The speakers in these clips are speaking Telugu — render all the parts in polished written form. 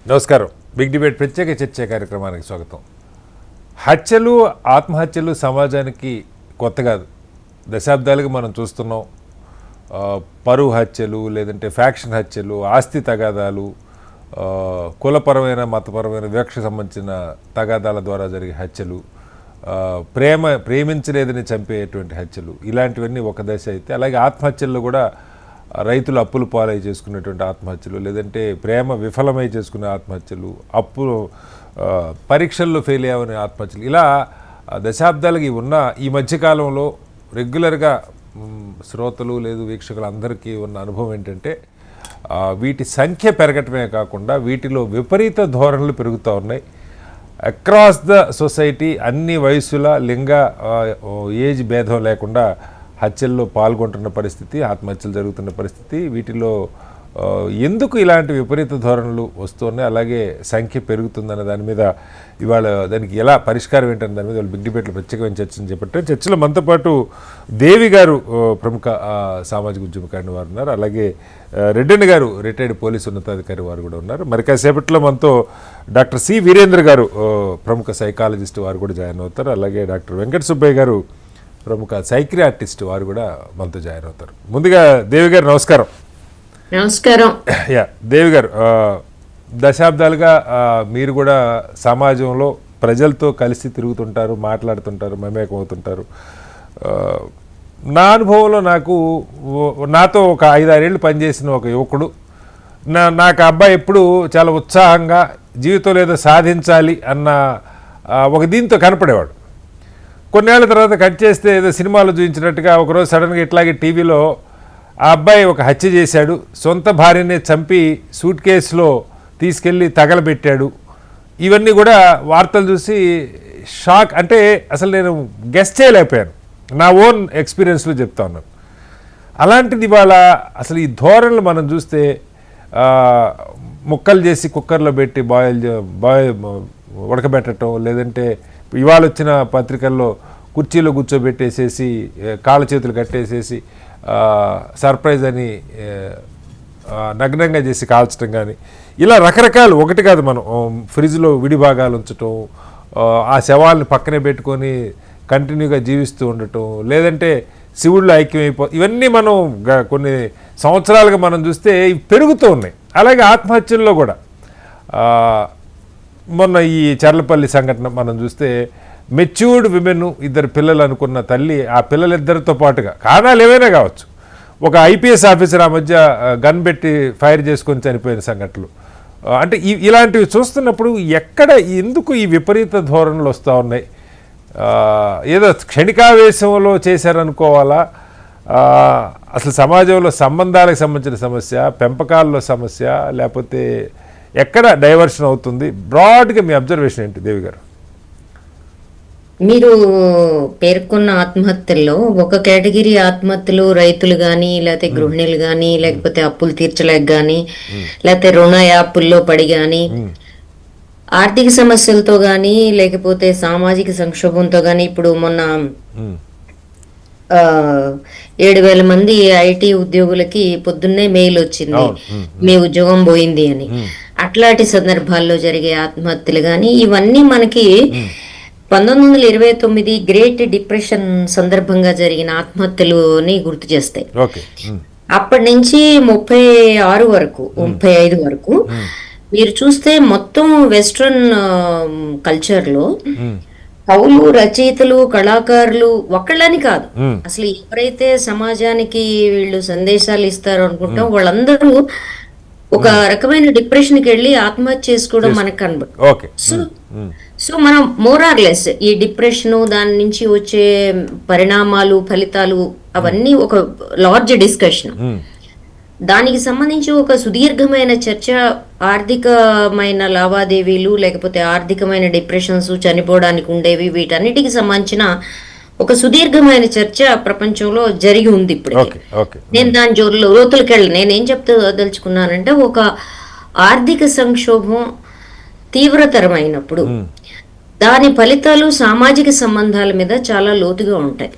నమస్కారం. బిగ్ డిబేట్ ప్రత్యేక చర్చ కార్యక్రమానికి స్వాగతం. హత్యలు, ఆత్మహత్యలు సమాజానికి కొత్త కాదు. దశాబ్దాలుగా మనం చూస్తున్నాం. పరువు హత్యలు, లేదంటే ఫ్యాక్షన్ హత్యలు, ఆస్తి తగాదాలు, కులపరమైన మతపరమైన వివక్షకు సంబంధించిన తగాదాల ద్వారా జరిగే హత్యలు, ప్రేమించలేదని చంపేటువంటి హత్యలు, ఇలాంటివన్నీ ఒక దశ అయితే, అలాగే ఆత్మహత్యల్లో కూడా రైతులు అప్పులు పాలై చేసుకునేటువంటి ఆత్మహత్యలు, లేదంటే ప్రేమ విఫలమై చేసుకునే ఆత్మహత్యలు, పరీక్షల్లో ఫెయిల్ అయ్యామనే ఆత్మహత్యలు, ఇలా దశాబ్దాలకి ఉన్న ఈ మధ్యకాలంలో రెగ్యులర్గా శ్రోతలు లేదు వీక్షకులు అందరికీ ఉన్న అనుభవం ఏంటంటే వీటి సంఖ్య పెరగటమే కాకుండా వీటిలో విపరీత ధోరణులు పెరుగుతూ ఉన్నాయి. అక్రాస్ ద సొసైటీ అన్ని వయసుల, లింగ, ఏజ్ భేదం లేకుండా హత్యల్లో పాల్గొంటున్న పరిస్థితి, ఆత్మహత్యలు జరుగుతున్న పరిస్థితి. వీటిలో ఎందుకు ఇలాంటి విపరీత ధోరణులు వస్తున్నాయి, అలాగే సంఖ్య పెరుగుతుందన్న దాని మీద ఇవాళ దానికి ఎలా పరిష్కారం ఏంటన్న దాని మీద వాళ్ళు బిగ్ డిబేట్లో ప్రత్యేకమైన చర్చను చేపట్టారు. చర్చలో మనతో పాటు దేవి గారు ప్రముఖ సామాజిక ఉద్యమకారిని వారు ఉన్నారు, అలాగే రెడ్డన్న గారు రిటైర్డ్ పోలీసు ఉన్నతాధికారి వారు కూడా ఉన్నారు. మరి కాసేపట్లో మనతో డాక్టర్ సి వీరేంద్ర గారు ప్రముఖ సైకాలజిస్ట్ వారు కూడా జాయిన్ అవుతారు, అలాగే డాక్టర్ వెంకట సుబ్బయ్య గారు ప్రముఖ సైక్రియాటిస్ట్ వారు కూడా మనతో జాయిన్ అవుతారు. ముందుగా దేవి గారు నమస్కారం. నమస్కారం. దేవి గారు, దశాబ్దాలుగా మీరు కూడా సమాజంలో ప్రజలతో కలిసి తిరుగుతుంటారు, మాట్లాడుతుంటారు, మమేకం అవుతుంటారు. నా అనుభవంలో నాతో ఒక 5-6 ఏళ్ళు పనిచేసిన ఒక యువకుడు, నాకు అబ్బాయి ఎప్పుడు చాలా ఉత్సాహంగా జీవితంలో ఏదో సాధించాలి అన్న ఒక దీంతో కనపడేవాడు. కొన్నేళ్ల తర్వాత కట్ చేస్తే ఏదో సినిమాలో చూపించినట్టుగా ఒకరోజు సడన్గా ఇట్లాగే టీవీలో ఆ అబ్బాయి ఒక హత్య చేశాడు, సొంత భార్యనే చంపి సూట్ కేసులో తీసుకెళ్ళి తగలబెట్టాడు. ఇవన్నీ కూడా వార్తలు చూసి షాక్. అంటే అసలు నేను గెస్ చేయలేకపోయాను, నా ఓన్ ఎక్స్పీరియన్స్లో చెప్తా ఉన్నాను. అలాంటిది ఇవాళ అసలు ఈ ధోరణులు మనం చూస్తే ముక్కలు చేసి కుక్కర్లో పెట్టి ఉడకబెట్టడం, లేదంటే ఇవాళ వచ్చిన పత్రికల్లో కుర్చీలో కూర్చోబెట్టేసేసి కాళ్ళ చేతులు కట్టేసేసి సర్ప్రైజ్ అని నగ్నంగా చేసి కాల్చడం కానీ, ఇలా రకరకాలు. ఒకటి కాదు, మనం ఫ్రిడ్జ్లో విడిభాగాలు ఉంచటం, ఆ శవాలను పక్కనే పెట్టుకొని కంటిన్యూగా జీవిస్తూ ఉండటం, లేదంటే శివుళ్ళు ఇవన్నీ మనం కొన్ని సంవత్సరాలుగా మనం చూస్తే ఇవి పెరుగుతూ ఉన్నాయి. అలాగే ఆత్మహత్యల్లో కూడా మొన్న ఈ చర్లపల్లి సంఘటన మనం చూస్తే మెచ్యూర్డ్ విమెన్, 2 పిల్లలు అనుకున్న తల్లి, ఆ పిల్లలిద్దరితో పాటుగా కారణాలు ఏవైనా కావచ్చు, ఒక ఐపీఎస్ ఆఫీసర్ ఆ మధ్య గన్ పెట్టి ఫైర్ చేసుకొని చనిపోయిన సంఘటనలు. అంటే ఇలాంటివి చూస్తున్నప్పుడు ఎందుకు ఈ విపరీత ధోరణులు వస్తూ ఉన్నాయి? ఏదో క్షణికావేశంలో చేశారనుకోవాలా? అసలు సమాజంలో సంబంధాలకు సంబంధించిన సమస్య, పెంపకాల్లో సమస్య, లేకపోతే ఎక్కడ డైవర్షన్ అవుతుంది? బ్రాడ్గా మీ అబ్జర్వేషన్ ఏంటి దేవి గారు? మీరు పేర్కొన్న ఆత్మహత్యల్లో ఒక కేటగిరీ ఆత్మహత్యలు రైతులు కానీ, లేకపోతే గృహిణులు కానీ, లేకపోతే అప్పులు తీర్చలేక కానీ, లేకపోతే రుణ యాపుల్లో పడి కానీ, ఆర్థిక సమస్యలతో కానీ, లేకపోతే సామాజిక సంక్షోభంతో కానీ. ఇప్పుడు మొన్న 7,000 మంది ఐటీ ఉద్యోగులకి పొద్దున్నే మెయిల్ వచ్చింది, మీ ఉద్యోగం పోయింది అని. అట్లాంటి సందర్భాల్లో జరిగే ఆత్మహత్యలు కానీ, ఇవన్నీ మనకి 1929 గ్రేట్ డిప్రెషన్ సందర్భంగా జరిగిన ఆత్మహత్యలుని గుర్తు చేస్తాయి. అప్పటి నుంచి 36 వరకు, 35 వరకు మీరు చూస్తే మొత్తం వెస్ట్రన్ కల్చర్లో కవులు, రచయితలు, కళాకారులు ఒక్కళ్ళని కాదు, అసలు ఎవరైతే సమాజానికి వీళ్ళు సందేశాలు ఇస్తారు అనుకుంటాం వాళ్ళందరూ ఒక రకమైన డిప్రెషన్కి వెళ్ళి ఆత్మహత్య చేసుకోవడం మనకు కనబడుతుంది. సో మనం మోరార్లెస్ ఈ డిప్రెషన్, దాని నుంచి వచ్చే పరిణామాలు, ఫలితాలు, అవన్నీ ఒక లార్జ్ డిస్కషన్. దానికి సంబంధించి ఒక సుదీర్ఘమైన చర్చ, ఆర్థికమైన లావాదేవీలు, లేకపోతే ఆర్థికమైన డిప్రెషన్స్, చనిపోవడానికి ఉండేవి, వీటన్నిటికి సంబంధించిన ఒక సుదీర్ఘమైన చర్చ ప్రపంచంలో జరిగి ఉంది ఇప్పుడు. నేను దాని లోతులకి వెళ్ళి నేనేం చెప్తదలుచుకున్నానంటే, ఒక ఆర్థిక సంక్షోభం తీవ్రతరమైనప్పుడు దాని ఫలితాలు సామాజిక సంబంధాల మీద చాలా లోతుగా ఉంటాయి.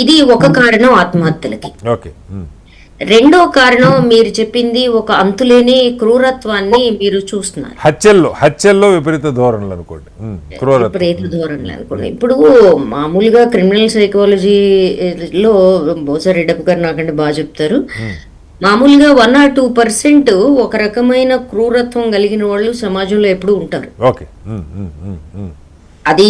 ఇది ఒక కారణం ఆత్మహత్యలకి. రెండో కారణం మీరు చెప్పింది ఒక అంతులేని క్రూరత్వాన్ని మీరు చూస్తున్నారు. హత్యల్లో విపరీత ధోరణులు అనుకోండి, విపరీత ధోరణులు అనుకోండి. ఇప్పుడు మామూలుగా క్రిమినల్ సైకాలజీలో బహుశా రెడ్డప్ప గారు నాకంటే బాగా చెప్తారు. మామూలుగా 1 or 2% ఒక రకమైన క్రూరత్వం కలిగిన వాళ్ళు సమాజంలో ఎప్పుడు ఉంటారు. ఓకే. అది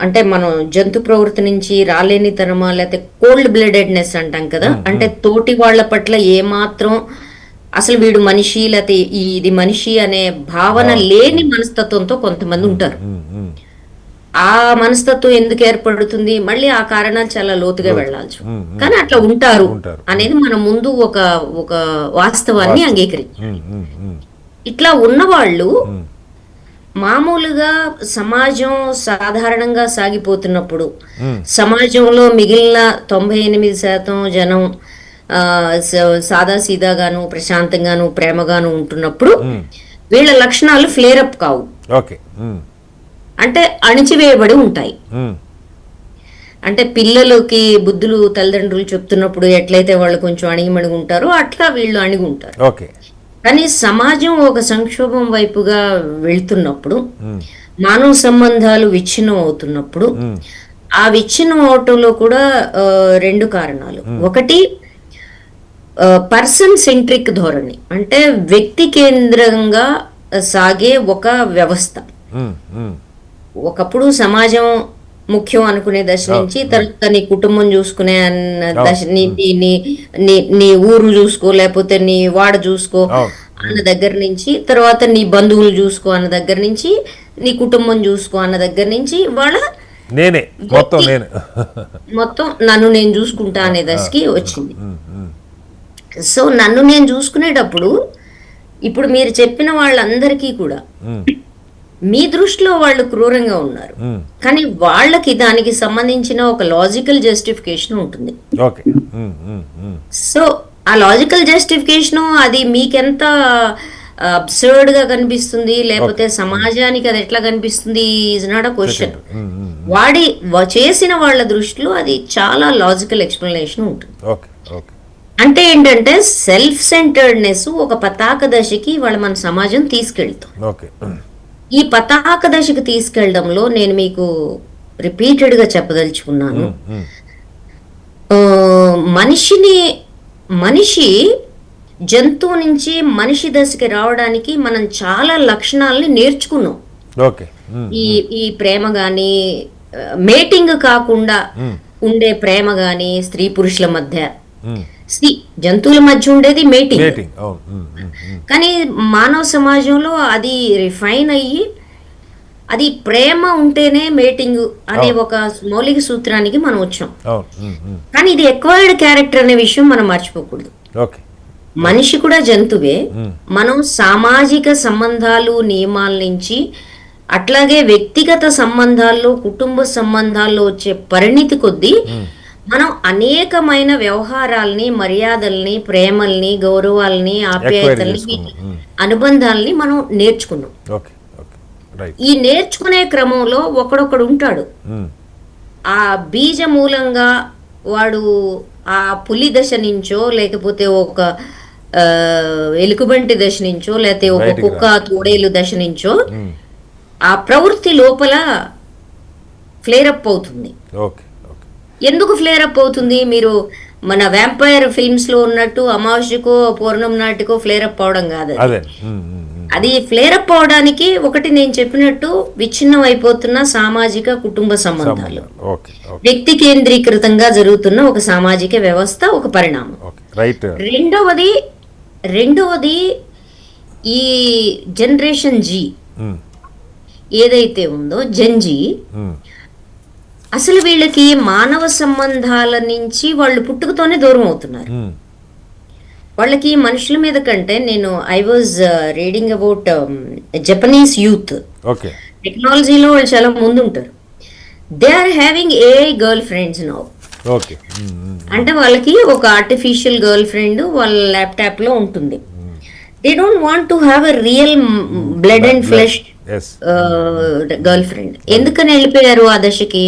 అంటే మనం జంతు ప్రవృత్తి నుంచి రాలేనితనమా లేకపోతే కోల్డ్ బ్లడెడ్నెస్ అంటాం కదా, అంటే తోటి వాళ్ళ పట్ల ఏమాత్రం అసలు వీడు మనిషి లేకపోతే ఇది మనిషి అనే భావన లేని మనస్తత్వంతో కొంతమంది ఉంటారు. ఆ మనస్తత్వం ఎందుకు ఏర్పడుతుంది, మళ్ళీ ఆ కారణాలు చాలా లోతుగా వెళ్ళాల్సి, కానీ అట్లా ఉంటారు అనేది మనం ముందు ఒక వాస్తవాన్ని అంగీకరించి, ఇట్లా ఉన్నవాళ్ళు మామూలుగా సమాజం సాధారణంగా సాగిపోతున్నప్పుడు సమాజంలో మిగిలిన 98% జనం సాదాసీదాగాను ప్రశాంతంగాను ప్రేమగాను ఉంటున్నప్పుడు వీళ్ళ లక్షణాలు ఫ్లేరప్ కావు, అంటే అణిచివేయబడి ఉంటాయి. అంటే పిల్లలకి బుద్ధులు తల్లిదండ్రులు చెప్తున్నప్పుడు ఎట్లయితే వాళ్ళు కొంచెం అణిగిమణిగి ఉంటారో అట్లా వీళ్ళు అణిగి ఉంటారు. కానీ సమాజం ఒక సంక్షోభం వైపుగా వెళ్తున్నప్పుడు, మానవ సంబంధాలు విచ్ఛిన్నం అవుతున్నప్పుడు, ఆ విచ్ఛిన్నం అవటంలో కూడా 2 కారణాలు. ఒకటి పర్సన్ సెంట్రిక్ ధోరణి, అంటే వ్యక్తి కేంద్రంగా సాగే ఒక వ్యవస్థ. ఒకప్పుడు సమాజం ముఖ్యం అనుకునే దశ నుంచి తర్వాత నీ కుటుంబం చూసుకునే అన్న దశ, నీ ఊరు చూసుకో లేకపోతే నీ వాడ చూసుకో అన్న దగ్గర నుంచి, తర్వాత నీ బంధువులు చూసుకో అన్న దగ్గర నుంచి, నీ కుటుంబం చూసుకో అన్న దగ్గర నుంచి వాళ్ళ మొత్తం నన్ను నేను చూసుకుంటా అనే దశకి వచ్చింది. సో నన్ను నేను చూసుకునేటప్పుడు ఇప్పుడు మీరు చెప్పిన వాళ్ళందరికీ కూడా మీ దృష్టిలో వాళ్ళు క్రూరంగా ఉన్నారు, కానీ వాళ్ళకి దానికి సంబంధించిన ఒక లాజికల్ జస్టిఫికేషన్ ఉంటుంది. సో ఆ లాజికల్ జస్టిఫికేషన్ అది మీకెంత అబ్సర్డ్ గా కనిపిస్తుంది లేకపోతే సమాజానికి అది ఎట్లా కనిపిస్తుంది ఈజ్ నాట్ అ క్వశ్చన్. చేసిన వాళ్ళ దృష్టిలో అది చాలా లాజికల్ ఎక్స్ప్లెనేషన్ ఉంటుంది. అంటే ఏంటంటే సెల్ఫ్ సెంటర్డ్నెస్ ఒక పతాక దశకి వాళ్ళ మన సమాజం తీసుకెళ్తాం. ఈ పతాక దశకు తీసుకెళ్లడంలో నేను మీకు రిపీటెడ్ గా చెప్పదలుచుకున్నాను, మనిషి జంతువు నుంచి మనిషి దశకి రావడానికి మనం చాలా లక్షణాలని నేర్చుకున్నాం. ఈ ప్రేమ గాని, మేటింగ్ కాకుండా ఉండే ప్రేమ గాని, స్త్రీ పురుషుల మధ్య, జంతువుల మధ్య ఉండేది మేటింగ్. కానీ మానవ సమాజంలో అది రిఫైన్ అయ్యి అది ప్రేమ ఉంటేనే మేటింగ్ అనే ఒక మౌలిక సూత్రానికి మనం వచ్చాం. కానీ ఇది ఎక్వైర్డ్ క్యారెక్టర్ అనే విషయం మనం మర్చిపోకూడదు. మనిషి కూడా జంతువే. మనం సామాజిక సంబంధాలు నియమాల నుంచి అట్లాగే వ్యక్తిగత సంబంధాల్లో కుటుంబ సంబంధాల్లో వచ్చే పరిణితి కొద్దీ మనం అనేకమైన వ్యవహారాల్ని, మర్యాదల్ని, ప్రేమల్ని, గౌరవాల్ని, ఆప్యాయతల్ని, అనుబంధాలని మనం నేర్చుకున్నాం. ఈ నేర్చుకునే క్రమంలో ఒకడొకడు ఉంటాడు, ఆ బీజ మూలంగా వాడు ఆ పులి దశ నుంచో లేకపోతే ఒక ఎలుకబంటి దశ నుంచో లేకపోతే ఒక కుక్క తోడేలు దశ నుంచో ఆ ప్రవృత్తి లోపల ఫ్లేరప్ అవుతుంది. ఎందుకు ఫ్లేరప్ అవుతుంది? మీరు మన వ్యాంపైర్ ఫిల్మ్స్ లో ఉన్నట్టు అమావాస్యకో పూర్ణం నాటికో ఫ్లేరప్ అవడం కాదు. అది ఫ్లేరప్ అవడానికి ఒకటి నేను చెప్పినట్టు విచ్ఛిన్నం అయిపోతున్న సామాజిక కుటుంబ సంబంధాలు, వ్యక్తి కేంద్రీకృతంగా జరుగుతున్న ఒక సామాజిక వ్యవస్థ ఒక పరిణామం. రెండవది ఈ జనరేషన్ జీ ఏదైతే ఉందో, జెన్జీ, అసలు వీళ్ళకి మానవ సంబంధాల నుంచి వాళ్ళు పుట్టుకతోనే దూరం అవుతున్నారు. వాళ్ళకి మనుషుల మీద కంటే, నేను I was reading about Japanese youth, టెక్నాలజీలో వాళ్ళు చాలా ముందు ఉంటారు. They are having AI girl friends now. అంటే వాళ్ళకి ఒక ఆర్టిఫిషియల్ గర్ల్ ఫ్రెండ్ వాళ్ళ ల్యాప్టాప్ లో ఉంటుంది. They don't want to have a real blood and flesh girl friend. ఎందుకని వెళ్ళిపోయారు ఆ దశకి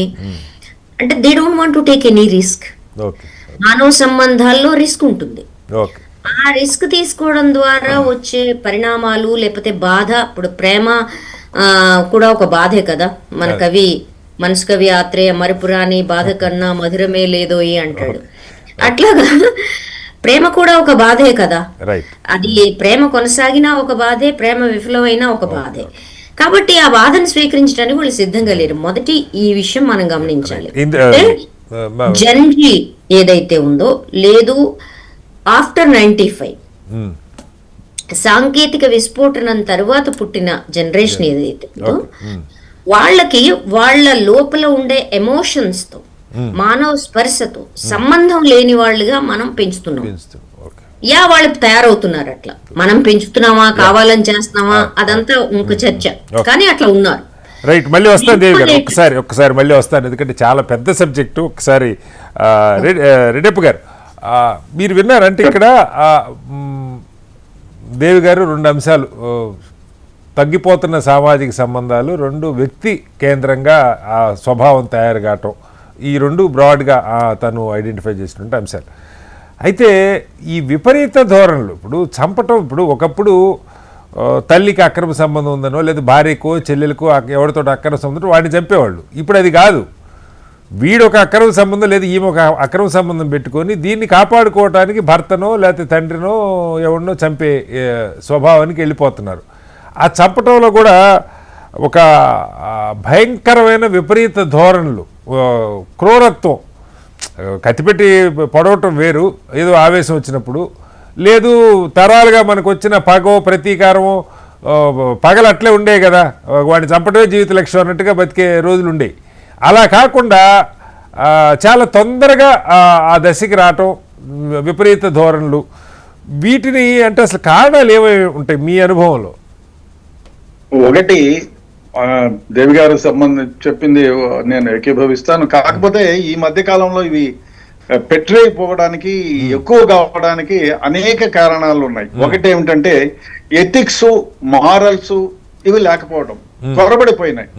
అంటే they don't want to take any risk. మానవ సంబంధాల్లో రిస్క్ ఉంటుంది. ఓకే. ఆ రిస్క్ తీసుకోవడం ద్వారా వచ్చే పరిణామాలు లేకపోతే బాధ, ఇప్పుడు ప్రేమ కూడా ఒక బాధే కదా. మన కవి మనసు కవి ఆత్రేయ మరుపురాని బాధ కన్నా మధురమే లేదోయి అంటాడు. అట్లాగా ప్రేమ కూడా ఒక బాధే కదా. అది ప్రేమ కొనసాగినా ఒక బాధే, ప్రేమ విఫలమైనా ఒక బాధే. కాబట్టి ఆ బాధను స్వీకరించడానికి వాళ్ళు సిద్ధంగా లేరు. మొదటి ఈ విషయం మనం గమనించాలి. జనరీ ఏదైతే ఉందో లేదు, ఆఫ్టర్ 95 సాంకేతిక విస్ఫోటనం తర్వాత పుట్టిన జనరేషన్ ఏదైతే ఉందో వాళ్ళకి వాళ్ళ లోపల ఉండే ఎమోషన్స్ తో, మానవ స్పర్శతో సంబంధం లేని వాళ్ళుగా మనం పెంచుతున్నాం. వాళ్ళు తయారవుతున్నారు. అట్లా మనం పెంచుతున్నామా, కావాలని చేస్తున్నామా, అదంతా ఇంకో చర్చ. కానీ అట్లా ఉన్నారు. రైట్. మళ్ళీ వస్తాను దేవి గారు, ఒక్కసారి మళ్ళీ వస్తాను, ఎందుకంటే చాలా పెద్ద సబ్జెక్టు. ఒకసారి రెడ్డప్ప గారు మీరు విన్నారంటే ఇక్కడ దేవి గారు 2 అంశాలు, తగ్గిపోతున్న సామాజిక సంబంధాలు, 2 వ్యక్తి కేంద్రంగా ఆ స్వభావం తయారు కావటం, ఈ 2 బ్రాడ్గా తను ఐడెంటిఫై చేసినటువంటి అంశాలు. అయితే ఈ విపరీత ధోరణులు, ఇప్పుడు చంపటం, ఇప్పుడు ఒకప్పుడు తల్లికి అక్రమ సంబంధం ఉందనో లేదా భార్యకో చెల్లెలకో ఎవరితో అక్రమ సంబంధం వాడిని చంపేవాళ్ళు. ఇప్పుడు అది కాదు. వీడు ఒక అక్రమ సంబంధం లేదు, ఈమె ఒక అక్రమ సంబంధం పెట్టుకొని దీన్ని కాపాడుకోవడానికి భర్తనో లేకపోతే తండ్రినో ఎవరినో చంపే స్వభావానికి వెళ్ళిపోతున్నారు. ఆ చంపటంలో కూడా ఒక భయంకరమైన విపరీత ధోరణులు, క్రూరత్వం, కత్తిపెట్టి పొడవటం వేరు, ఏదో ఆవేశం వచ్చినప్పుడు, లేదు తరాలుగా మనకు వచ్చిన పగో ప్రతీకారమో, పగలు అట్లే ఉండే కదా, వాడిని చంపటమే జీవిత లక్ష్యం అన్నట్టుగా బతికే రోజులు ఉండేవి. అలా కాకుండా చాలా తొందరగా ఆ దశకి రావటం, విపరీత ధోరణులు, వీటిని అంటే అసలు కారణాలు ఏమై ఉంటాయి మీ అనుభవంలో? ఒకటి దేవి గారు చెప్పింది నేను ఏకీభవిస్తాను. కాకపోతే ఈ మధ్య కాలంలో ఇవి పెట్టిపోవడానికి, ఎక్కువ కావడానికి అనేక కారణాలు ఉన్నాయి. ఒకటి ఏమిటంటే ఎథిక్స్, మారల్స్ ఇవి లేకపోవడం, కొరబడిపోయినాయి.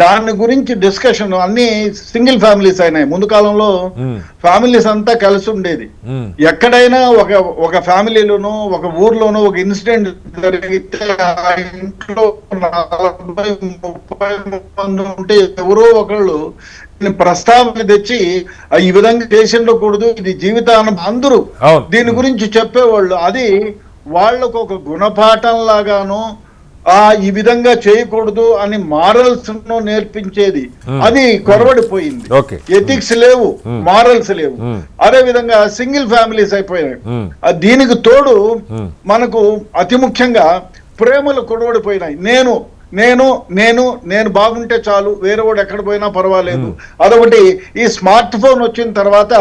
దాని గురించి డిస్కషన్ అన్ని సింగిల్ ఫ్యామిలీస్ అయినాయి. ముందు కాలంలో ఫ్యామిలీస్ అంతా కలిసి ఉండేది. ఎక్కడైనా ఒక ఫ్యామిలీలోనూ ఒక ఊర్లోనూ ఒక ఇన్సిడెంట్ జరిగితే ఆ ఇంట్లో 40-30 మంది ఉంటే ఎవరో ఒకళ్ళు ప్రస్తావన తెచ్చి ఈ విధంగా దేశంలో కూడదు, ఇది జీవితానం, అందరూ దీని గురించి చెప్పేవాళ్ళు. అది వాళ్లకు ఒక గుణపాఠం లాగాను, ఈ విధంగా చేయకూడదు అని మారల్స్ నేర్పించేది. అది కొరవడిపోయింది. ఎథిక్స్ లేవు, మారల్స్ లేవు. అదే విధంగా సింగిల్ ఫ్యామిలీస్ అయిపోయాయి. దీనికి తోడు మనకు అతి ముఖ్యంగా ప్రేమలు కొరవడిపోయినాయి. నేను నేను నేను నేను బాగుంటే చాలు, వేరే వాడు ఎక్కడ పోయినా పర్వాలేదు. అదొకటి. ఈ స్మార్ట్ ఫోన్ వచ్చిన తర్వాత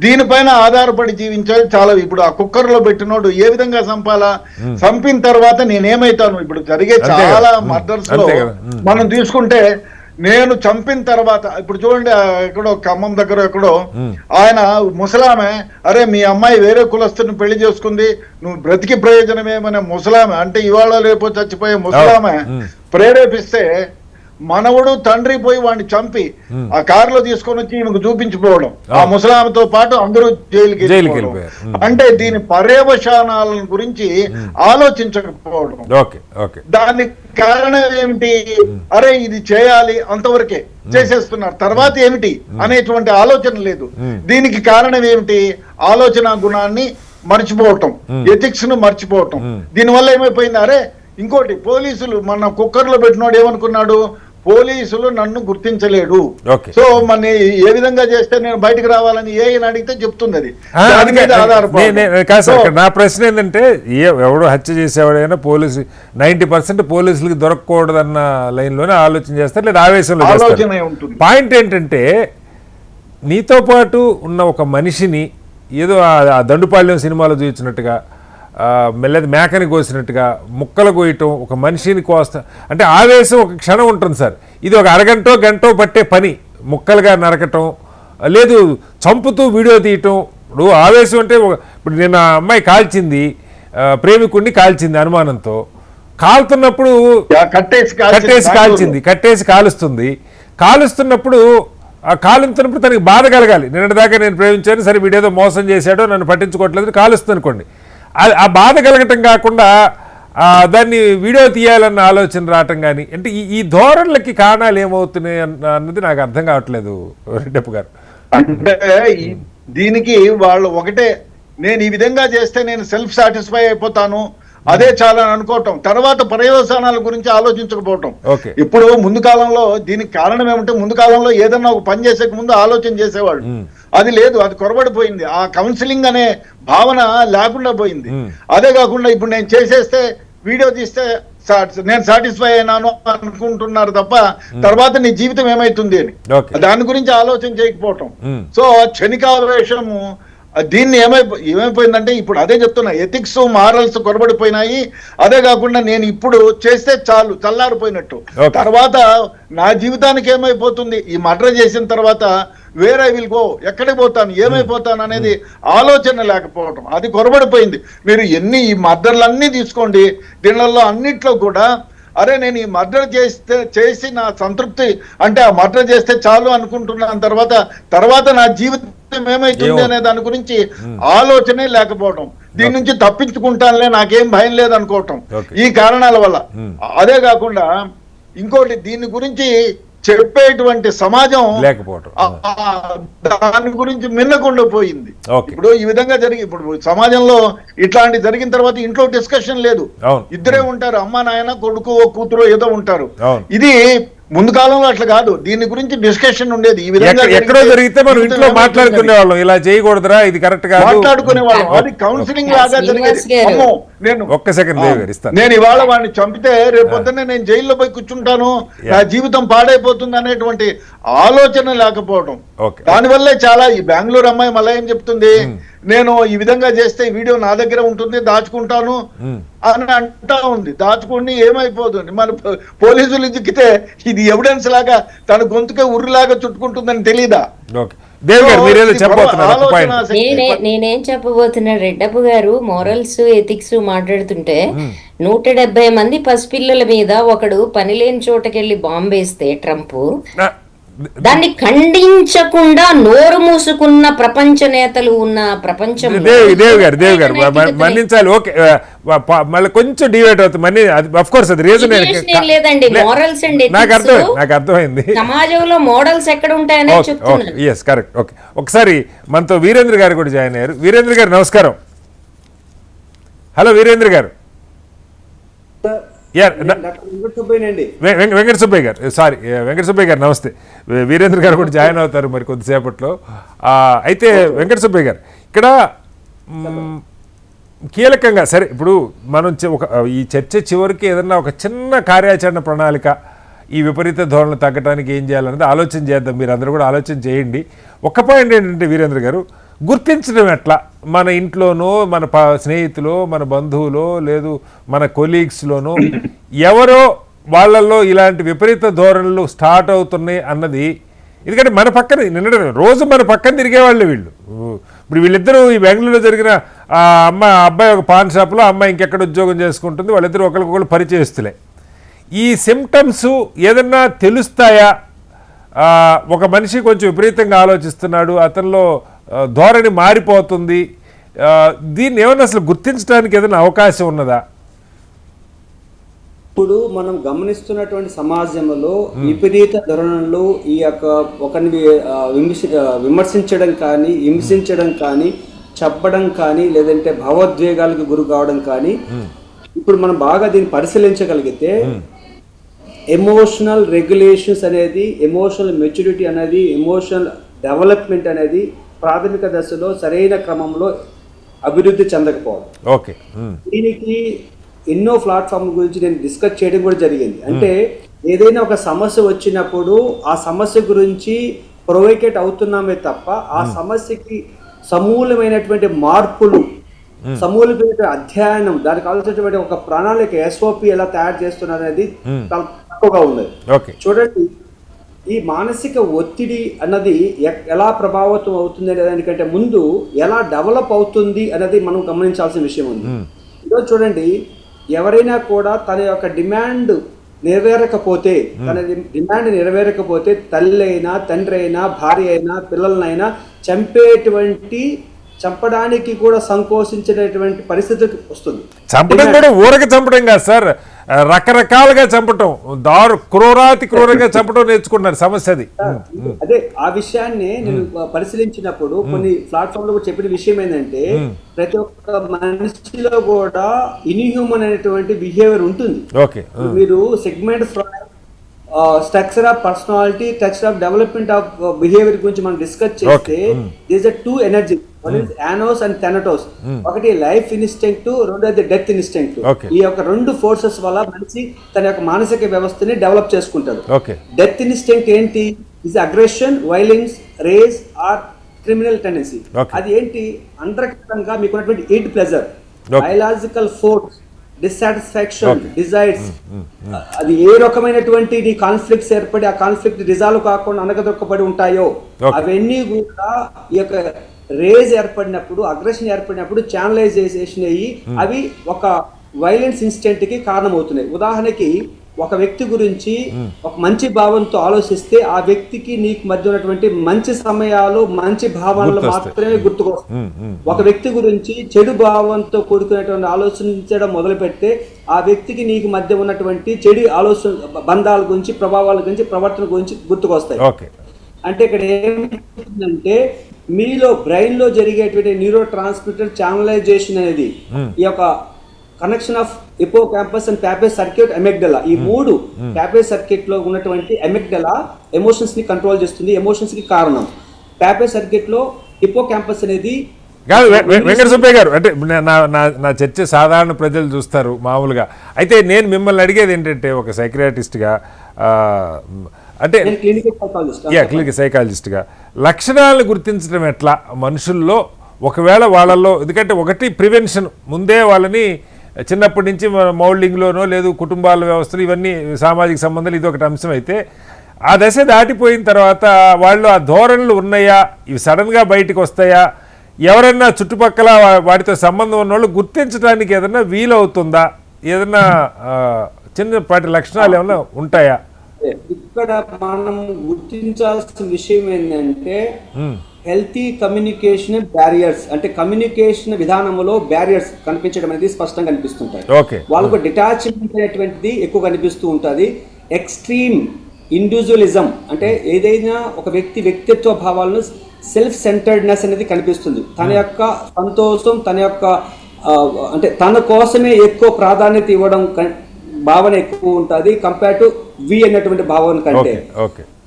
దీనిపైన ఆధారపడి జీవించాలి చాలా. ఇప్పుడు ఆ కుక్కర్ లో పెట్టినోడు ఏ విధంగా చంపాలా, చంపిన తర్వాత నేనేమైతాను. ఇప్పుడు జరిగే చాలా మర్డర్స్ లో మనం తీసుకుంటే, నేను చంపిన తర్వాత ఇప్పుడు చూడండి, ఎక్కడో ఖమ్మం దగ్గర ఎక్కడో ఆయన ముసలామె, అరే మీ అమ్మాయి వేరే కులస్తుని పెళ్లి చేసుకుంది, నువ్వు బ్రతికి ప్రయోజనమేమనే ముసలామె, అంటే ఇవాళ రేపు చచ్చిపోయే ముసలామె ప్రేరేపిస్తే మనవడు తండ్రి పోయి వాడిని చంపి ఆ కారులో తీసుకొని వచ్చి ఈమెకు చూపించిపోవడం, ఆ ముసలామెతో పాటు అందరూ జైలుకి వెళ్ళిపోవడం. అంటే దీని పర్యవసానాల గురించి ఆలోచించకపోవడం. దానికి కారణం ఏమిటి? అరే ఇది చేయాలి అంతవరకే చేసేస్తున్నారు, తర్వాత ఏమిటి అనేటువంటి ఆలోచన లేదు. దీనికి కారణం ఏమిటి? ఆలోచన గుణాన్ని మర్చిపోవటం, ఎథిక్స్ ను మర్చిపోవటం. దీనివల్ల ఏమైపోయింది? అరే ఇంకోటి, పోలీసులు మన కుక్కర్లో పెట్టినోడు ఏమనుకున్నాడు, పోలీసులు నన్ను గుర్తించలేడు, సో మన ఏ విధంగా చేస్తే నేను బయటకు రావాలని ఏం అడిగితే చెప్తుంది. అది దాని మీద ఆధారపడి. నా ప్రశ్న ఏంటంటే, ఎవడో హత్య చేసేవాడైనా పోలీసు 90% పోలీసులకి దొరకకూడదన్న లైన్లోనే ఆలోచన చేస్తారు, లేదా ఆవేశంలో ఆలోచన ఉంటుంది. పాయింట్ ఏంటంటే, నీతో పాటు ఉన్న ఒక మనిషిని ఏదో ఆ దండుపాళ్యం సినిమాలో చూపించినట్టుగా, మెల్లది మేకని కోసినట్టుగా ముక్కలు కోయటం, ఒక మనిషిని కోస్తా అంటే ఆవేశం ఒక క్షణం ఉంటుంది సార్. ఇది ఒక అరగంటో గంటో పట్టే పని, ముక్కలుగా నరకటం, లేదు చంపుతూ వీడియో తీయటం. ఇప్పుడు ఆవేశం అంటే, ఇప్పుడు నేను ఆ అమ్మాయి కాల్చింది, ప్రేమికుడిని కాల్చింది అనుమానంతో, కాలుతున్నప్పుడు కట్టేసి కాలుస్తుంది. కాలుస్తున్నప్పుడు ఆ కాలుతున్నప్పుడు తనకి బాధ కలగాలి. నిన్నటిదాకా నేను ప్రేమించాను, సరే వీడేదో మోసం చేశాడో నన్ను పట్టించుకోవట్లేదు కాలుస్తుంది అనుకోండి, ఆ బాధ కలగటం కాకుండా దాన్ని వీడియో తీయాలన్న ఆలోచన రావటం కానీ, అంటే ఈ ధోరణులకి కారణాలు ఏమవుతున్నాయి అన్నది నాకు అర్థం కావట్లేదు రెడ్డప్ప గారు. అంటే దీనికి వాళ్ళు ఒకటే, నేను ఈ విధంగా చేస్తే నేను సెల్ఫ్ సాటిస్ఫై అయిపోతాను, అదే చాలా అనుకోవటం, తర్వాత పర్యవసానాల గురించి ఆలోచించకపోవటం. ఇప్పుడు ముందు కాలంలో దీనికి కారణం ఏమంటే, ముందు కాలంలో ఏదన్నా ఒక పని చేసే ముందు ఆలోచన చేసేవాళ్ళు, అది లేదు, అది కొరబడిపోయింది. ఆ కౌన్సిలింగ్ అనే భావన లేకుండా పోయింది. అదే కాకుండా ఇప్పుడు నేను చేసేస్తే వీడియో తీస్తే నేను సాటిస్ఫై అయినాను అనుకుంటున్నారు తప్ప తర్వాత నీ జీవితం ఏమైతుంది అని దాని గురించి ఆలోచన చేయకపోవటం. సో క్షణికావేశము దీన్ని ఏమైపోయిందంటే, ఇప్పుడు అదే చెప్తున్నా, ఎథిక్స్ మారల్స్ కొరబడిపోయినాయి. అదే కాకుండా నేను ఇప్పుడు చేస్తే చాలు చల్లారిపోయినట్టు, తర్వాత నా జీవితానికి ఏమైపోతుంది, ఈ మర్డర్ చేసిన తర్వాత వేరే విల్ గో, ఎక్కడికి పోతాను, ఏమైపోతాను అనేది ఆలోచన లేకపోవటం, అది కొరబడిపోయింది. మీరు ఈ మర్డర్లన్నీ తీసుకోండి, దీనిలో అన్నిట్లో కూడా అరే నేను ఈ మర్డర్ చేసి నా సంతృప్తి అంటే ఆ మర్డర్ చేస్తే చాలు అనుకుంటున్నాను, తర్వాత నా జీవితం ఏమైతుంది అనే దాని గురించి ఆలోచనే లేకపోవటం, దీని నుంచి తప్పించుకుంటానులే నాకేం భయం లేదనుకోవటం, ఈ కారణాల వల్ల. అదే కాకుండా ఇంకోటి, దీని గురించి చెప్పేటువంటి సమాజం లేకపోవటం, దాని గురించి మిన్నకుండా పోయింది. ఇప్పుడు ఈ విధంగా ఇప్పుడు సమాజంలో ఇట్లాంటి జరిగిన తర్వాత ఇంట్లో డిస్కషన్ లేదు, ఇద్దరే ఉంటారు, అమ్మ నాయన కొడుకు కూతురు ఏదో ఉంటారు. ఇది ముందు కాలంలో అట్లా కాదు, దీని గురించి డిస్కషన్ ఉండేది. ఈ విధంగా ఎక్కడో జరిగితే మనం ఇంట్లో మాట్లాడుకునే వాళ్ళం, ఇలా చేయకూడదురా, ఇది కరెక్ట్ కాదు మాట్లాడుకునే వాళ్ళం. అది కౌన్సిలింగ్ లాగా జరిగేది. నేను ఒక్క సెకండ్ నేను ఇవాళ వాడిని చంపితే రేపు పొద్దున్నే నేను జైల్లో పోయి కూర్చుంటాను, నా జీవితం పాడైపోతుంది అనేటువంటి ఆలోచన లేకపోవడం, దానివల్లే చాలా. ఈ బెంగళూరు అమ్మాయి మళ్ళీ ఏం చెప్తుంది, నేను ఈ విధంగా చేస్తే ఈ వీడియో నా దగ్గర ఉంటుంది, దాచుకుంటాను అని అంటా ఉంది. దాచుకుని ఏమైపోతుంది, మన పోలీసులు దిక్కితే ఇది ఎవిడెన్స్ లాగా తన గొంతుకే ఉర్రులాగా చుట్టుకుంటుందని తెలీదా? నేనేం చెప్పబోతున్నా, రెడ్డప్ప గారు మోరల్స్ ఎథిక్స్ మాట్లాడుతుంటే 170 మంది పసిపిల్లల మీద ఒకడు పనిలేని చోటకెళ్ళి బాంబేస్తే ట్రంప్ దాన్ని ఖండించకుండా నోరు మూసుకున్న ప్రపంచ నేతలు ఉన్న ప్రపంచం. దేవ్ గారు మన్నించాలి, ఓకే, మళ్ళీ కొంచెం డివైడ్ అవుతుంది. ఆఫ్ కోర్స్ అది రీజన్ లేదండి, మోరల్స్ అండి, నాకు అర్థమైంది. సమాజంలో మోడల్స్ ఎక్కడ ఉంటాయనే చెప్తున్నాను. Yes correct. ఓకే, ఒకసారి మనతో వీరేంద్ర గారు కూడా జాయిన్ అయ్యారు. వీరేంద్ర గారు నమస్కారం. హలో వీరేంద్ర గారు. వెంకట సుబ్బయ్య గారు, సారీ వెంకట సుబ్బయ్య గారు నమస్తే. వీరేంద్ర గారు కూడా జాయిన్ అవుతారు మరి కొద్దిసేపట్లో. అయితే వెంకట సుబ్బయ్య గారు, ఇక్కడ కీలకంగా సరే ఇప్పుడు మనం ఈ చర్చ చివరికి ఏదన్నా ఒక చిన్న కార్యాచరణ ప్రణాళిక ఈ విపరీత ధోరణులు తగ్గడానికి ఏం చేయాలన్నది ఆలోచన చేద్దాం. మీరు అందరూ కూడా ఆలోచన చేయండి. ఒక్క పాయింట్ ఏంటంటే వీరేంద్ర గారు, గుర్తించడం ఎట్లా, మన ఇంట్లోనో మన స్నేహితులో మన బంధువులో లేదు మన కొలీగ్స్లోనో ఎవరో వాళ్ళల్లో ఇలాంటి విపరీత ధోరణులు స్టార్ట్ అవుతున్నాయి అన్నది. ఎందుకంటే మన పక్కన రోజు మన పక్కన తిరిగేవాళ్ళు వీళ్ళు. ఇప్పుడు వీళ్ళిద్దరూ ఈ బెంగళూరులో జరిగిన అబ్బాయి ఒక పాన్ షాప్లో, అమ్మాయి ఇంకెక్కడ ఉద్యోగం చేసుకుంటుంది, వాళ్ళిద్దరూ ఒకరికొకరు పరిచయస్తులే. ఈ సిమ్టమ్స్ ఏదన్నా తెలుస్తాయా? ఒక మనిషి కొంచెం విపరీతంగా ఆలోచిస్తున్నాడు, అతనిలో ధోరణి మారిపోతుంది, దీన్ని ఏమన్నా అసలు గుర్తించడానికి ఏదైనా అవకాశం ఉన్నదా? ఇప్పుడు మనం గమనిస్తున్నటువంటి సమాజంలో విపరీత ధోరణులు, ఈ యొక్క ఒకరిని విమర్శించడం కానీ, హింసించడం కానీ, చెప్పడం కానీ, లేదంటే భావోద్వేగాలకు గురి కావడం కానీ, ఇప్పుడు మనం బాగా దీన్ని పరిశీలించగలిగితే ఎమోషనల్ రెగ్యులేషన్స్ అనేది, ఎమోషనల్ మెచ్యూరిటీ అనేది, ఎమోషనల్ డెవలప్మెంట్ అనేది ప్రాథమిక దశలో సరైన క్రమంలో అభివృద్ధి చెందకపోవడం. ఓకే, దీనికి ఎన్నో ప్లాట్ఫామ్ గురించి నేను డిస్కస్ చేయడం కూడా జరిగింది. అంటే ఏదైనా ఒక సమస్య వచ్చినప్పుడు ఆ సమస్య గురించి ప్రొవోకేట్ అవుతున్నామే తప్ప ఆ సమస్యకి సమూలమైనటువంటి మార్పులు, సమూలమైన అధ్యయనం, దానికి కావాల్సినటువంటి ఒక ప్రణాళిక SOP ఎలా తయారు చేస్తున్నారు అనేది చాలా తక్కువగా ఉన్నది. చూడండి, ఈ మానసిక ఒత్తిడి అన్నది ఎలా ప్రభావితం అవుతుంది అనే దానికంటే ముందు ఎలా డెవలప్ అవుతుంది అనేది మనం గమనించాల్సిన విషయం ఉంది. ఈరోజు చూడండి, ఎవరైనా కూడా తన యొక్క డిమాండ్ నెరవేరకపోతే, తన డిమాండ్ నెరవేరకపోతే తల్లి అయినా, తండ్రి అయినా, భార్య అయినా, పిల్లలనైనా చంపడానికి కూడా సంకోచించేటటువంటి పరిస్థితి వస్తుంది. చంపడం కూడా ఊరక చంపడం కాదు సార్, రకరకాలుగా చంపటం, క్రూరంగా చంపటం నేర్చుకున్నారు. సమస్య అది. అదే ఆ విషయాన్ని నేను పరిశీలించినప్పుడు కొన్ని ప్లాట్ఫామ్ లో చెప్పిన విషయం ఏంటంటే, ప్రతి ఒక్క మనిషిలో కూడా ఇన్హ్యూమన్ అనేటువంటి బిహేవియర్ ఉంటుంది. మీరు segment structure of personality, structure of development of behaviour గురించి మనం డిస్కస్ చేస్తే this are two energy, one is యానోస్ అండ్ థానటోస్. ఒకటి లైఫ్ ఇన్స్టింక్ట్, రెండోది డెత్ ఇన్స్టింక్ట్. ఈ యొక్క రెండు ఫోర్సెస్ వల్ల మనిషి తన యొక్క మానసిక వ్యవస్థని డెవలప్ చేసుకుంటాడు. డెత్ ఇన్స్టింక్ట్ ఏంటి? Is aggression, violence, rage or criminal tendency. అది ఏంటి? అంతర్గతంగా మీకున్నటువంటి id pleasure, biological force, dissatisfaction, desires, అది ఏ రకమైనటువంటి కాన్ఫ్లిక్ట్స్ ఏర్పడి ఆ కాన్ఫ్లిక్ట్ రిజాల్వ్ కాకుండా అనగదొక్కబడి ఉంటాయో అవన్నీ కూడా ఈ యొక్క రేజ్ ఏర్పడినప్పుడు, అగ్రెషన్ ఏర్పడినప్పుడు ఛానలైజేషన్ అయ్యి అవి ఒక వైలెన్స్ ఇన్సిడెంట్ కి కారణమవుతున్నాయి. ఉదాహరణకి ఒక వ్యక్తి గురించి ఒక మంచి భావంతో ఆలోచిస్తే ఆ వ్యక్తికి నీకు మధ్య ఉన్నటువంటి మంచి సమయాలు, మంచి భావనలు మాత్రమే గుర్తుకొస్తాయి. ఒక వ్యక్తి గురించి చెడు భావంతో కూడుకున్నటువంటి ఆలోచించడం మొదలు పెడితే ఆ వ్యక్తికి నీకు మధ్య ఉన్నటువంటి చెడు ఆలోచన, బంధాల గురించి, ప్రభావాల గురించి, ప్రవర్తన గురించి గుర్తుకొస్తాయి. అంటే ఇక్కడ ఏమంటే మీలో బ్రెయిన్ లో జరిగేటువంటి న్యూరో ట్రాన్స్మిటర్ ఛానలైజేషన్ అనేది ఈ యొక్క connection of hippocampus and Papez circuit, amygdala, ఈ మూడు ప్యాపేజ్ సర్క్యూట్ లో ఉన్నటువంటి అమిగ్డలా ఎమోషన్స్ ని కంట్రోల్ చేస్తుంది. ఎమోషన్స్ కి కారణం ప్యాపేజ్ సర్క్యూట్ లో హిప్పోకాంపస్ అనేది కాదు. వెంకట సుబ్బయ్య గారు, అంటే నా చర్చ సాధారణ ప్రజలు చూస్తారు మామూలుగా. అయితే నేను మిమ్మల్ని అడిగేది ఏంటంటే, ఒక సైకియాట్రిస్ట్గా, అంటే క్లినికల్ సైకాలజిస్ట్గా లక్షణాలను గుర్తించడం ఎట్లా మనుషుల్లో? ఒకవేళ వాళ్ళల్లో, ఎందుకంటే ఒకటి ప్రివెన్షన్, ముందే వాళ్ళని చిన్నప్పటి నుంచి మౌల్డింగ్లోనో లేదు కుటుంబాల వ్యవస్థలు, ఇవన్నీ సామాజిక సంబంధాలు, ఇది ఒకటి అంశం. అయితే ఆ దశ దాటిపోయిన తర్వాత వాళ్ళు ఆ ధోరణులు ఉన్నాయా, ఇవి సడన్గా బయటకు వస్తాయా, ఎవరన్నా చుట్టుపక్కల వాటితో సంబంధం ఉన్నవాళ్ళు గుర్తించడానికి ఏదన్నా వీలవుతుందా, ఏదన్నా చిన్నపాటి లక్షణాలు ఏమైనా ఉంటాయా? ఇక్కడ మనం గుర్తించాల్సిన విషయం ఏంటంటే హెల్తీ కమ్యూనికేషన్ బ్యారియర్స్, అంటే కమ్యూనికేషన్ విధానంలో బ్యారియర్స్ కనిపించడం అనేది స్పష్టంగా కనిపిస్తుంటాయి. వాళ్ళకు డిటాచ్మెంట్ అనేటువంటిది ఎక్కువ కనిపిస్తూ ఉంటుంది. ఎక్స్ట్రీమ్ ఇండివిజువలిజం, అంటే ఏదైనా ఒక వ్యక్తిత్వ భావాలను సెల్ఫ్ సెంటర్డ్నెస్ అనేది కనిపిస్తుంది. తన యొక్క సంతోషం, తన యొక్క అంటే తన కోసమే ఎక్కువ ప్రాధాన్యత ఇవ్వడం భావన ఎక్కువ ఉంటుంది కంపేర్ టు వి అనేటువంటి భావన కంటే.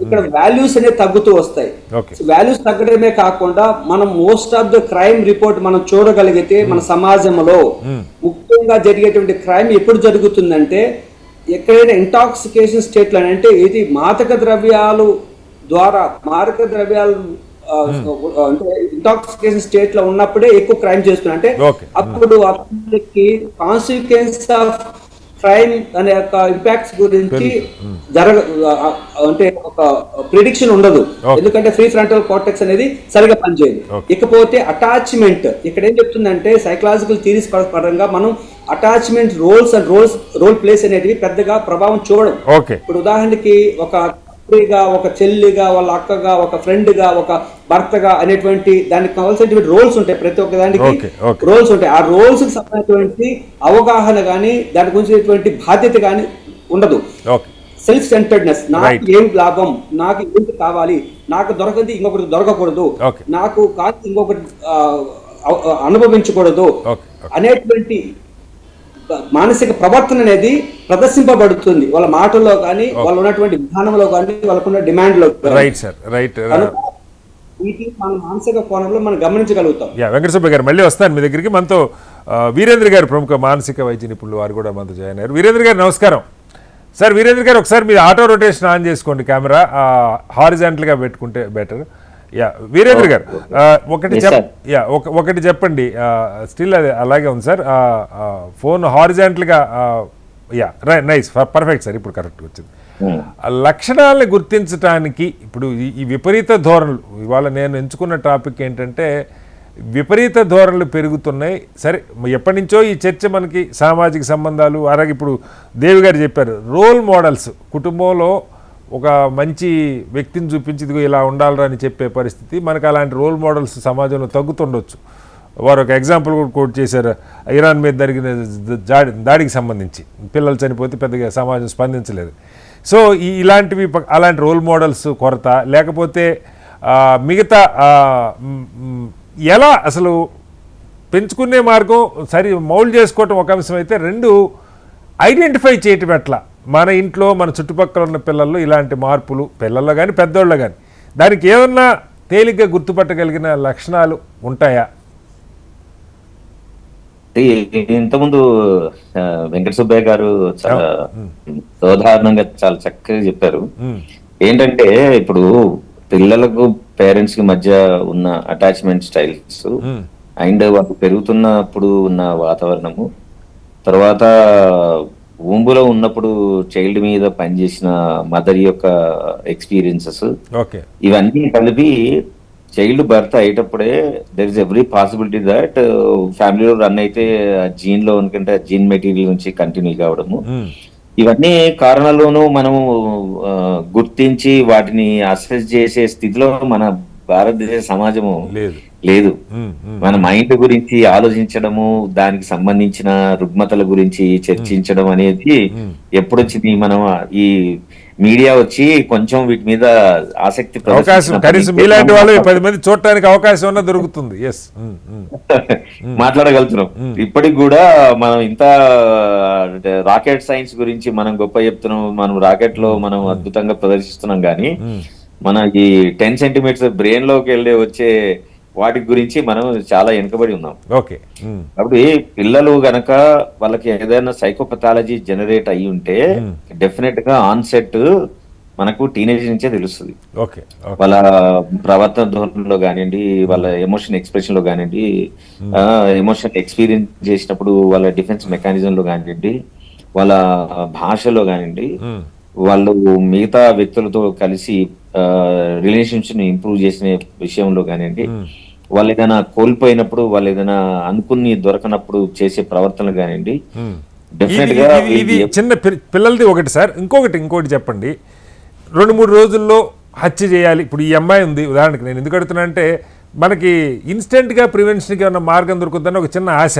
ఇక్కడ వాల్యూస్ అనేవి తగ్గుతూ వస్తాయి. వాల్యూస్ తగ్గడమే కాకుండా మనం most of the crime report మనం చూడగలిగితే మన సమాజంలో ముఖ్యంగా జరిగేటువంటి క్రైమ్ ఎప్పుడు జరుగుతుందంటే, ఎక్కడైనా ఇంటాక్సికేషన్ స్టేట్ లో, అంటే ఇది మాదక ద్రవ్యాలు అంటే ఇంటాక్సికేషన్ స్టేట్ లో ఉన్నప్పుడే ఎక్కువ క్రైమ్ చేస్తున్నారు. అంటే అప్పుడు అతనికి కాన్సిక్వెన్స్ ఆఫ్ క్రైమ్ అనే యొక్క ఇంపాక్ట్స్ గురించి అంటే ఒక ప్రిడిక్షన్ ఉండదు, ఎందుకంటే ఫ్రీ ఫ్రంటల్ కార్టెక్స్ అనేది సరిగా పనిచేయదు. ఇకపోతే అటాచ్మెంట్, ఇక్కడ ఏం చెప్తుందంటే సైకలాజికల్ థియరీస్ పరంగా మనం అటాచ్మెంట్ రోల్ ప్లేస్ అనేటివి పెద్దగా ప్రభావం చూడడం. ఇప్పుడు ఉదాహరణకి ఒక ఒక చెల్లిగా, వాళ్ళ అక్కగా, ఒక ఫ్రెండ్ గా, ఒక భర్తగా అనేటువంటి దానికి కావాల్సినటువంటి రోల్స్ ఉంటాయి. ప్రతి ఒక్క దానికి రోల్స్ ఉంటాయి. ఆ రోల్స్ కి సంబంధించినటువంటి అవగాహన కానీ, దాని గురించి బాధ్యత కానీ ఉండదు. సెల్ఫ్ సెంటర్డ్నెస్, నాకు ఏం లాభం, నాకు ఏంటి కావాలి, నాకు దొరకది ఇంకొకటి దొరకకూడదు, నాకు కాదు ఇంకొకటి అనుభవించకూడదు అనేటువంటి మానసిక ప్రవర్తన అనేది ప్రదర్శింపబడుతుంది వాళ్ళ మాటల్లో కానీ, వాళ్ళు ఉన్నటువంటి విధానంలో కానీ, వాళ్ళకున్న డిమాండ్ లో. వీటిని మన మానసిక కోణంలో మనం గమనించగలుగుతాం. వెంకట సుబ్బయ్య గారు, మళ్ళీ వస్తాను మీ దగ్గరికి. మనతో వీరేంద్ర గారు, ప్రముఖ మానసిక వైద్య నిపుణులు, వారు కూడా మనతో జాయిన్ అయ్యారు. వీరేంద్ర గారు నమస్కారం. సార్ వీరేంద్ర గారు, ఒకసారి మీరు ఆటో రొటేషన్ ఆన్ చేసుకోండి, కెమెరా హారిజాంటల్గా పెట్టుకుంటే బెటర్. వీరేంద్ర గారు, ఒకటి చెప్పండి. స్టిల్ అది అలాగే ఉంది సార్, ఫోన్ హారిజాంటల్గా. నైస్, పర్ఫెక్ట్ సార్, ఇప్పుడు కరెక్ట్గా వచ్చింది. లక్షణాలను గుర్తించడానికి ఇప్పుడు ఈ విపరీత ధోరణులు, ఇవాళ నేను ఎంచుకున్న టాపిక్ ఏంటంటే విపరీత ధోరణులు పెరుగుతున్నాయి. సరే, ఎప్పటి నుంచో ఈ చర్చ మనకి సామాజిక సంబంధాలు, అలాగే ఇప్పుడు దేవి గారు చెప్పారు రోల్ మోడల్స్, కుటుంబంలో ఒక మంచి వ్యక్తిని చూపించి ఇదిగో ఇలా ఉండాలని అని చెప్పే పరిస్థితి మనకు, అలాంటి రోల్ మోడల్స్ సమాజంలో తగ్గుతుండొచ్చు. వారు ఒక ఎగ్జాంపుల్ కూడా కోట్ చేశారు, ఇరాన్ మీద జరిగిన దాడికి సంబంధించి పిల్లలు చనిపోతే పెద్దగా సమాజం స్పందించలేదు. సో ఇలాంటివి, అలాంటి రోల్ మోడల్స్ కొరత, లేకపోతే మిగతా ఎలా అసలు పెంచుకునే మార్గం సరి మౌల్డ్ చేసుకోవటం ఒక అంశం అయితే, రెండు ఐడెంటిఫై చేయటం ఎట్లా మన ఇంట్లో మన చుట్టుపక్కల ఉన్న పిల్లల్లో ఇలాంటి మార్పులు, పిల్లల్లో కానీ పెద్దోళ్ళు కానీ, దానికి ఏమన్నా తేలిగ్గా గుర్తుపట్టగలిగిన లక్షణాలు ఉంటాయా? ఇంతకుముందు వెంకట సుబ్బయ్య గారు చాలా ఉదాహరణంగా చాలా చక్కగా చెప్పారు. ఏంటంటే ఇప్పుడు పిల్లలకు పేరెంట్స్ కి మధ్య ఉన్న అటాచ్మెంట్ స్టైల్స్ అండ్ వాళ్ళు పెరుగుతున్నప్పుడు ఉన్న వాతావరణము, తర్వాత ఊంబులో ఉన్నప్పుడు చైల్డ్ మీద పనిచేసిన మదర్ యొక్క ఎక్స్పీరియన్సెస్, ఇవన్నీ కలిపి చైల్డ్ బర్త్ అయ్యేటప్పుడే there is every possibility that ఫ్యామిలీలో రన్ అయితే జీన్ లో అనుకుంటే జీన్ మెటీరియల్ నుంచి కంటిన్యూ కావడము, ఇవన్నీ కారణాల్లోనూ మనము గుర్తించి వాటిని అసెస్ చేసే స్థితిలో మన భారతదేశ సమాజము లేదు. మన మైండ్ గురించి ఆలోచించడము, దానికి సంబంధించిన రుగ్మతల గురించి చర్చించడం అనేది ఎప్పుడొచ్చింది? మనం ఈ మీడియా వచ్చి కొంచెం వీటి మీద ఆసక్తి మీలాంటి వాళ్ళు 10 మంది చూడటానికి అవకాశం ఉన్న దొరుకుతుంది, మాట్లాడగలుగుతున్నాం. ఇప్పటికి కూడా మనం ఇంత రాకెట్ సైన్స్ గురించి మనం గొప్ప చెప్తున్నాం, మనం రాకెట్ లో మనం అద్భుతంగా ప్రదర్శిస్తున్నాం, కానీ మన ఈ 10 సెంటీమీటర్స్ బ్రెయిన్ లోకి వెళ్ళి వచ్చే వాటి గురించి మనం చాలా వెనుకబడి ఉన్నాం. కాబట్టి పిల్లలు గనక వాళ్ళకి ఏదైనా సైకోపథాలజీ జనరేట్ అయ్యి ఉంటే డెఫినెట్ గా ఆన్సెట్ మనకు టీనేజ్ నుంచే తెలుస్తుంది. వాళ్ళ ప్రవర్తన ధోరణిలో కానివ్వండి, వాళ్ళ ఎమోషన్ ఎక్స్ప్రెషన్ లో కానివ్వండి, ఎమోషన్ ఎక్స్పీరియన్స్ చేసినప్పుడు వాళ్ళ డిఫెన్స్ మెకానిజం లో కానివ్వండి, వాళ్ళ భాషలో కానివ్వండి, వాళ్ళు మిగతా వ్యక్తులతో కలిసి రిలేషన్షిప్ ని ఇంప్రూవ్ చేసిన విషయంలో కానివ్వండి, వాళ్ళు ఏదైనా కోల్పోయినప్పుడు, వాళ్ళు ఏదైనా అనుకుని దొరకనప్పుడు చేసే ప్రవర్తనలు కానివ్వండి, డెఫినెట్ గా ఇది చిన్న పిల్లలది ఒకటి సార్. ఇంకోటి చెప్పండి, 2-3 రోజుల్లో హత్య చేయాలి. ఇప్పుడు ఈ అమ్మాయి ఉంది ఉదాహరణకి, నేను ఎందుకు అడుగుతున్నా అంటే మనకి ఇన్స్టెంట్గా ప్రివెన్షన్కి ఏమన్నా మార్గం దొరుకుతుందని ఒక చిన్న ఆశ.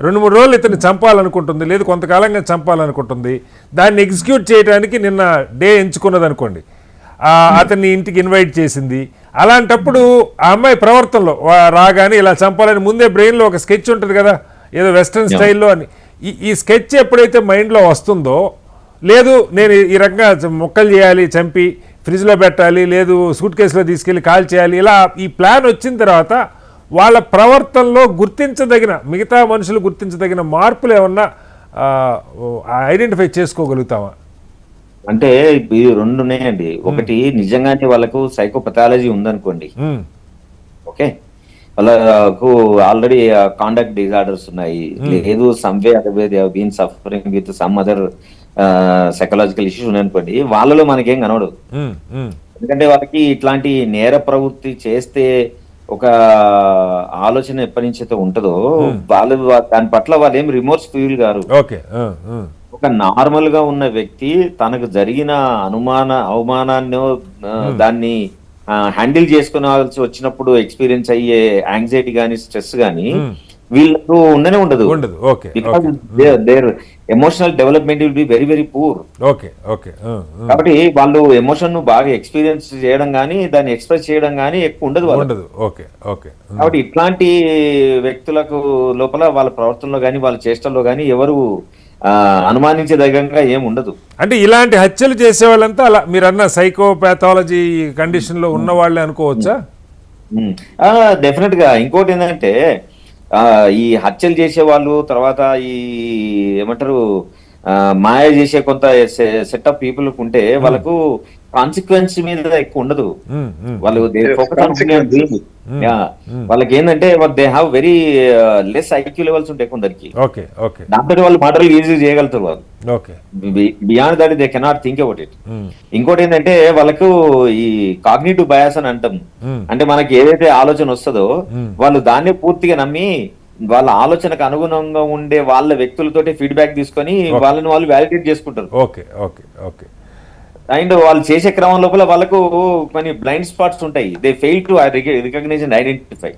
2-3 రోజులు ఇతన్ని చంపాలనుకుంటుంది, లేదు కొంతకాలంగా చంపాలనుకుంటుంది, దాన్ని ఎగ్జిక్యూట్ చేయడానికి నిన్న డే ఎంచుకున్నది అనుకోండి, అతన్ని ఇంటికి ఇన్వైట్ చేసింది. అలాంటప్పుడు ఆ అమ్మాయి ప్రవర్తనలో రాగానే ఇలా చంపాలని ముందే బ్రెయిన్లో ఒక స్కెచ్ ఉంటుంది కదా, ఏదో వెస్ట్రన్ స్టైల్లో అని. ఈ స్కెచ్ ఎప్పుడైతే మైండ్లో వస్తుందో, లేదు నేను ఈ రకంగా మొక్కలు చేయాలి, చంపి ఫ్రిడ్జ్లో పెట్టాలి, లేదు సూట్ కేసులో తీసుకెళ్ళి కాల్ చేయాలి, ఇలా ఈ ప్లాన్ వచ్చిన తర్వాత వాళ్ళ ప్రవర్తనలో గుర్తించదగిన, మిగతా మనుషులు గుర్తించదగిన మార్పులు ఏమన్నా ఐడెంటిఫై చేసుకోగలుగుతామా? అంటే ఇవి 2 ఉన్నాయండి. ఒకటి నిజంగానే వాళ్ళకు సైకోపథాలజీ ఉందనుకోండి, ఓకే, వాళ్ళకు ఆల్రెడీ కాండక్ట్ డిజార్డర్స్ ఉన్నాయి, లేదు someway otherway they have been suffering with some other psychological issues ఉన్నాయనుకోండి, వాళ్ళలో మనకేం కనబడదు. ఎందుకంటే వాళ్ళకి ఇట్లాంటి నేర ప్రవృత్తి చేస్తే ఒక ఆలోచన ఎప్పటి నుంచి అయితే ఉంటుందో వాళ్ళు దాని పట్ల వాళ్ళు ఏం రిమోర్స్ ఫీల్ గారు. ఒక నార్మల్ గా ఉన్న వ్యక్తి తనకు జరిగిన అవమానాన్ని దాన్ని హ్యాండిల్ చేసుకునాల్సి వచ్చినప్పుడు ఎక్స్పీరియన్స్ అయ్యే యాంగ్జైటీ గానీ, స్ట్రెస్ గానీ వీళ్ళకు ఉండనే ఉండదు. Their emotional development will be very very poor. కాబట్టి వాళ్ళు ఎమోషన్ ను బాగా ఎక్స్పీరియన్స్ చేయడం గానీ, దాన్ని ఎక్స్ప్రెస్ చేయడం గానీ ఎక్కువ ఉండదు. కాబట్టి ఇట్లాంటి వ్యక్తులకు లోపల వాళ్ళ ప్రవర్తనలో గానీ, వాళ్ళ చేష్టల్లో గానీ ఎవరు అనుమానించేదగ్గంగా ఏం ఉండదు. అంటే ఇలాంటి హత్యలు చేసే వాళ్ళంతా అలా మీరు అన్న సైకోపాథాలజీ కండిషన్ లో ఉన్న వాళ్ళే అనుకోవచ్చా? డెఫినెట్ గా. ఇంకోటి ఏంటంటే ఈ హత్యలు చేసే వాళ్ళు, తర్వాత ఈ ఏమంటారు మాయ చేసే కొంత సెట్ ఆఫ్ పీపుల్ ఉంటే వాళ్ళకు కాన్సిక్వెన్స్ మీద ఎక్కువ ఉండదు. వాళ్ళు consequences. వాళ్ళకి ఏంటంటే they have very less IQ levels ఉంటాయి కొందరికి. ఓకే ఓకే దాంతో వాళ్ళు మాటలు ఈజీ చేయగలుగుతారు వాళ్ళు. Okay beyond that they cannot think about it. ఇంకోటి ఏంటంటే వాళ్ళకు ఈ కాగ్నిటివ్ బయాస్ అని అంటాం. అంటే మనకి ఏదైతే ఆలోచన వస్తుందో వాళ్ళు దాన్నే పూర్తిగా నమ్మి వాళ్ళ ఆలోచనకు అనుగుణంగా ఉండే వాళ్ళ వ్యక్తులతోటి ఫీడ్బ్యాక్ తీసుకొని వాళ్ళని వాళ్ళు వ్యాలిడేట్ చేసుకుంటారు. ఓకే ఓకే ఓకే అండ్ వాళ్ళు చేసే క్రమం లోపల వాళ్ళకు కొన్ని బ్లైండ్ స్పాట్స్ ఉంటాయి. They fail to recognize and identify.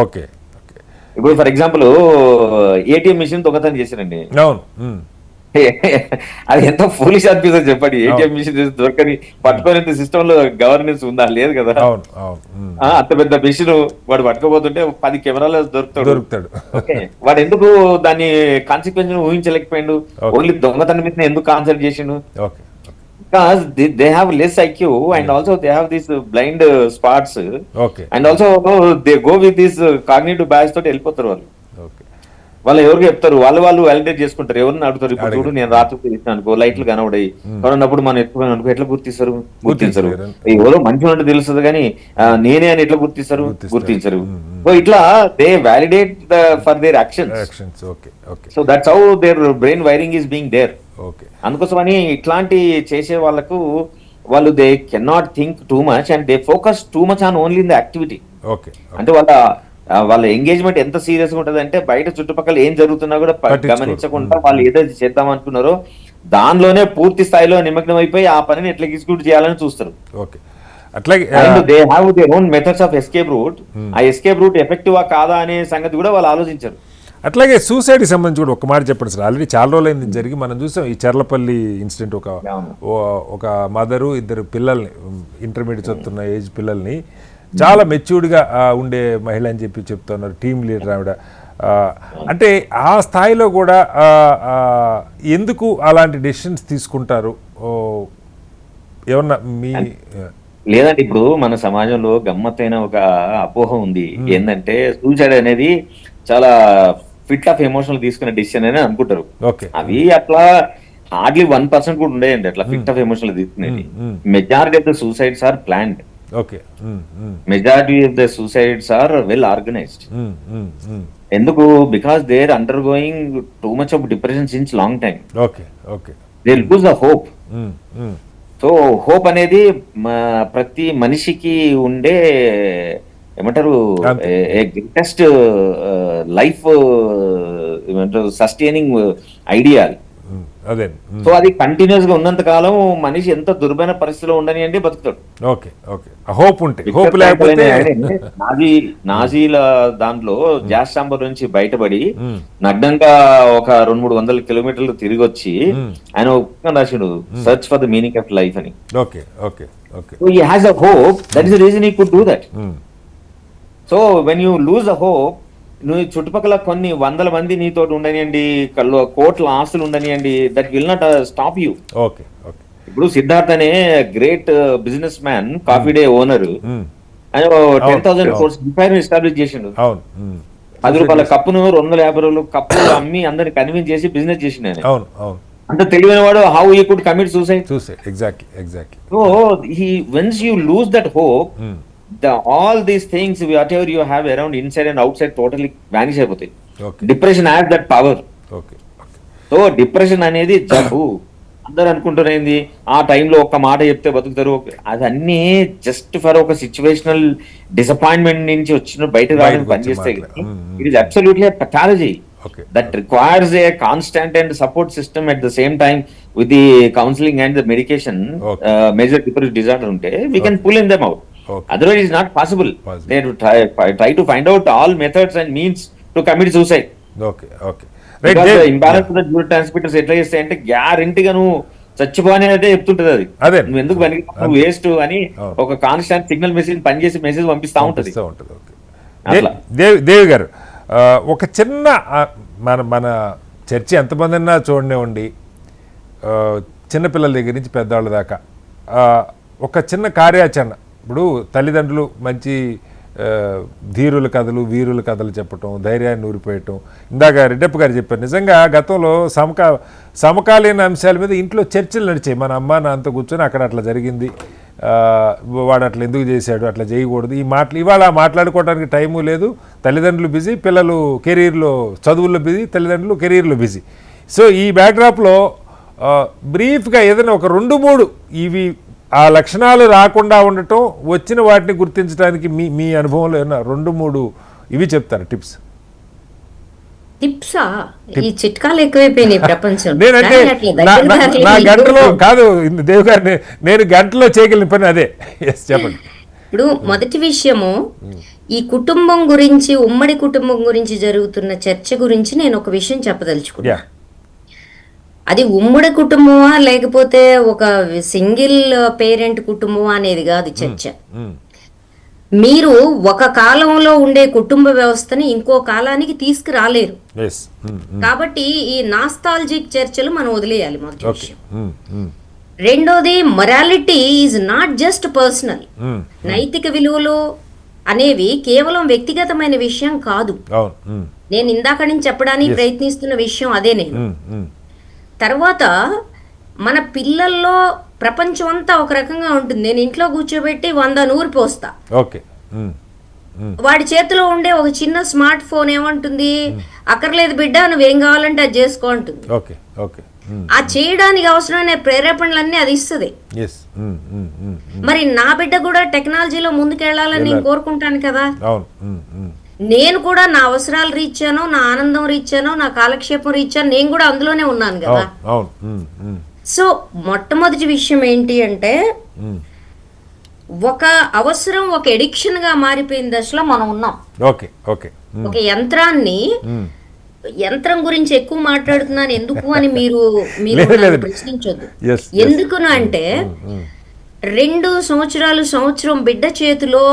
Okay okay ఇప్పుడు ఫర్ ఎగ్జాంపుల్ ఏటీఎం మిషన్ దొంగతనం చేశారండి. అవును అది ఎంత ఫూలిష్ అనిపిస్తుంది చెప్పండి. ఏటీఎం మిషన్ దొరకని పట్టుకునే సిస్టమ్ లో గవర్నెన్స్ ఉందా? లేదు కదా. అవును అవును అంత పెద్ద మిషన్ వాడు పట్టుకోబోతుంటే 10 కెమెరాలు దొరుకుతాడు. ఓకే, వాడు ఎందుకు దాన్ని కాన్సిక్వెన్స్ ఓహించలేకపోయిండు? ఓన్లీ దొంగతనం మీద ఎందుకు కాన్సన్ట్రేట్ చేసిండు? Okay Because they have less IQ and also they have these blind spots. Okay. And also they go with this cognitive bias తోటి వెళ్ళిపోతారు వాళ్ళు. ఓకే వాళ్ళు ఎవరికి చెప్తారు? వాళ్ళు వ్యాలిడేట్ చేసుకుంటారు. ఎవరిని అడుగుతారు? ఇప్పుడు చూడు, నేను రాత్రి తీసిన అనుకో, లైట్లు కనబడాయి కనబడినప్పుడు మనం ఎత్తుకుని అనుకో, ఎట్లా గుర్తిస్తారు? ఎవరో మంచి ఉన్నట్టు తెలుస్తుంది కానీ నేనే అని ఎట్లా గుర్తిస్తారు? గుర్తించరు. సో ఇట్లా they validate for their actions. Okay okay so that's how their brain wiring is being there. Okay, అందుకోసమని ఇట్లాంటి చేసే వాళ్ళకు వాళ్ళు they cannot think too much and they focus too much on only in the activity. Okay, అంటే వాళ్ళ ఎంగేజ్మెంట్ ఎంత సీరియస్ గా ఉంటది అంటే బయట చుట్టుపక్కల ఏం జరుగుతున్నా కూడా గమనించకుండా వాళ్ళు ఏదైతే చేద్దాం అనుకున్నారో దానిలోనే పూర్తి స్థాయిలో నిమగ్నం అయిపోయి ఆ పనిని ఎట్లా ఎగ్జిక్యూట్ చేయాలని చూస్తారు. ఓకే, అట్లాగే they have their own methods of escape route. ఆ ఎస్కేప్ రూట్ ఎఫెక్టివా కాదా అనే సంగతి కూడా వాళ్ళు ఆలోచించారు. అట్లాగే సూసైడ్కి సంబంధించి కూడా ఒక మాట చెప్పండి సార్. ఆల్రెడీ చాలా రోజులైంది జరిగి. మనం చూసాం ఈ చర్లపల్లి ఇన్సిడెంట్. ఒక మదరు, 2 పిల్లల్ని, ఇంటర్మీడియట్ చదువుతున్న ఏజ్ పిల్లల్ని, చాలా మెచ్యూర్డ్గా ఉండే మహిళ అని చెప్పి చెప్తున్నారు, టీమ్ లీడర్ ఆవిడ. అంటే ఆ స్థాయిలో కూడా ఎందుకు అలాంటి డెసిషన్స్ తీసుకుంటారు? ఏమన్నా మీ లేదంటే ఇప్పుడు మన సమాజంలో గమ్మత్తైన ఒక అపోహ ఉంది. ఏంటంటే సూసైడ్ అనేది చాలా ఫిట్ ఆఫ్ ఎమోషనల్ తీసుకునే డిసిషన్ అని అనుకుంటారు. అవి అట్లా హార్డ్లీ 1% కూడా ఉండేయండి అట్లా ఫిట్ ఆఫ్ ఎమోషనల్ తీసుకునేది. Majority of the suicides are planned. Majority of the suicides are well organised. ఎందుకు? Because they are undergoing too much of depression since long time. They lose the hope. So hope అనేది ప్రతి మనిషికి ఉండే ఏమంటారు గ్రేటెస్ట్ లైఫ్ ఏమంటారు సస్టైనింగ్ ఐడియా. సో అది కంటిన్యూస్ గా ఉన్నంత కాలం మనిషి ఎంత దుర్భర పరిస్థితిలో ఉండని అంటే బతుకుతాడు. నాజీల దాంట్లో గ్యాస్ చాంబర్ నుంచి బయటపడి నగ్నంగా ఒక 200-300 కిలోమీటర్లు తిరిగి వచ్చి ఆయన రాసిండు search for the meaning of life అని. So he has a hope, that is the reason he could do that. So when you lose a hope, నువ్వు చుట్టుపక్కల కొన్ని 100 మంది నీతో ఉండనియండి, కోట్ల ఆస్తులు ఉండనియండి, that will not stop you. ఇప్పుడు సిద్ధార్థ్ అనే great businessman, Coffee Day owner, ఆయన 10,000 crores ఎంపైర్ ఎస్టాబ్లిష్ చేసిండు. 10 రూపాయల కప్పును 250 కప్పులు అమ్మి అందరిని కన్విన్స్ చేసి బిజినెస్ చేసిండు ఆయన. అంత తెలివైన వాడు. How you could commit suicide? So he once you lose that hope, all these things whatever you have around inside and outside totally vanish అయిపోతాయి. Depression has that power. So depression అనేది జబ్బు. అందరు అనుకుంటున్నది ఆ టైంలో ఒక్క మాట చెప్తే బతుకుతారు. అదన్నీ జస్ట్ ఫర్ ఒక సిచ్యువేషనల్ డిసప్పాయింట్మెంట్ నుంచి వచ్చిన బయట రావడానికి పనిచేస్తాయి. It is absolutely pathology that requires a constant and support system at the same time with the counseling and the medication. Major depressive disorder unte we can pull in them out. Otherwise it is not possible. They try to find out all methods and means to commit suicide. Because the imbalance of the neurotransmitters ఎట్లా చేస్తాయి అంటే గ్యారంటీగా నువ్వు చచ్చిపోని అయితే చెప్తుంటది. అది నువ్వు ఎందుకు నువ్వు వేస్ట్ అని ఒక కాన్స్టాంట్ సిగ్నల్ మెసేజ్ పనిచేసి మెసేజ్ పంపిస్తా ఉంటది. దేవి గారు, ఒక చిన్న మన చర్చ ఎంతమంది అన్నా చూడనివ్వండి, చిన్నపిల్లల దగ్గర నుంచి పెద్దవాళ్ళ దాకా ఒక చిన్న కార్యాచరణ. ఇప్పుడు తల్లిదండ్రులు మంచి ధీరుల కథలు, వీరుల కథలు చెప్పటం, ధైర్యాన్ని ఊరిపోయటం. ఇందాక రెడ్డప్ప గారు చెప్పారు, నిజంగా గతంలో సమకాలీన అంశాల మీద ఇంట్లో చర్చలు నడిచాయి. మన అమ్మ నాన్నతో కూర్చొని అక్కడ అట్లా జరిగింది, వాడు అట్లా ఎందుకు చేశాడు, అట్లా చేయకూడదు, ఈ మాటలు ఇవాళ మాట్లాడుకోవడానికి టైము లేదు. తల్లిదండ్రులు బిజీ, పిల్లలు కెరీర్లో చదువుల్లో బిజీ, తల్లిదండ్రులు కెరీర్లో బిజీ. సో ఈ బ్యాక్డ్రాప్లో బ్రీఫ్గా ఏదైనా ఒక 2-3 ఇవి ఆ లక్షణాలు రాకుండా ఉండటం, వచ్చిన వాటిని గుర్తించడానికి మీ అనుభవంలో ఏమన్నా 2-3 ఇవి చెప్తారు టిప్స్? టిప్సా? ఈ చిట్కాలు ఎక్కువైపోయినాయి ప్రపంచం. నేనంటే నా గంటలో కాదు దేవ్ గారు, నేను గంటలో చేయగలిగిన పని అదే. చెప్పండి. ఇప్పుడు మొదటి విషయము, ఈ కుటుంబం గురించి, ఉమ్మడి కుటుంబం గురించి జరుగుతున్న చర్చ గురించి నేను ఒక విషయం చెప్పదలుచుకున్నా. అది ఉమ్మడి కుటుంబమా లేకపోతే ఒక సింగిల్ పేరెంట్ కుటుంబమా అనేది కాదు చర్చ. మీరు ఒక కాలంలో ఉండే కుటుంబ వ్యవస్థని ఇంకో కాలానికి తీసుకురాలేరు. కాబట్టి ఈ నాస్టాలజిక్ చర్చలు మనం వదిలేయాలి మొదటి విషయం. రెండోది, morality is not just personal. నైతిక విలువలు అనేవి కేవలం వ్యక్తిగతమైన విషయం కాదు. నేను ఇందాక నుంచి చెప్పడానికి ప్రయత్నిస్తున్న విషయం అదే. నేను తర్వాత మన పిల్లల్లో ప్రపంచం అంతా ఒక రకంగా ఉంటుంది. నేను ఇంట్లో కూర్చోబెట్టి 100 నూరు పోస్తా. వాడి చేతిలో ఉండే ఒక చిన్న స్మార్ట్ ఫోన్ ఏమంటుంది, అక్కర్లేదు బిడ్డ, నువ్వేం కావాలంటే అది చేసుకో అంటుంది. ఆ చేయడానికి అవసరమైన ప్రేరేపణలన్నీ అది ఇస్తుంది. మరి నా బిడ్డ కూడా టెక్నాలజీలో ముందుకెళ్లాలని నేను కోరుకుంటాను కదా. నేను కూడా నా అవసరాలు రీచ్చాను, నా ఆనందం రీచ్చాను, నా కాలక్షేపం రీచ్చాను, నేను కూడా అందులోనే ఉన్నాను కదా. సో మొట్టమొదటి విషయం ఏంటి అంటే, ఒక అవసరం ఒక ఎడిక్షన్ గా మారిపోయిన దశలో మనం ఉన్నాం. ఒక యంత్రం గురించి ఎక్కువ మాట్లాడుతున్నాను ఎందుకు అని మీరు ప్రశ్నించొద్దు. ఎందుకు అంటే 2 సంవత్సరం బిడ్డ చేతిలో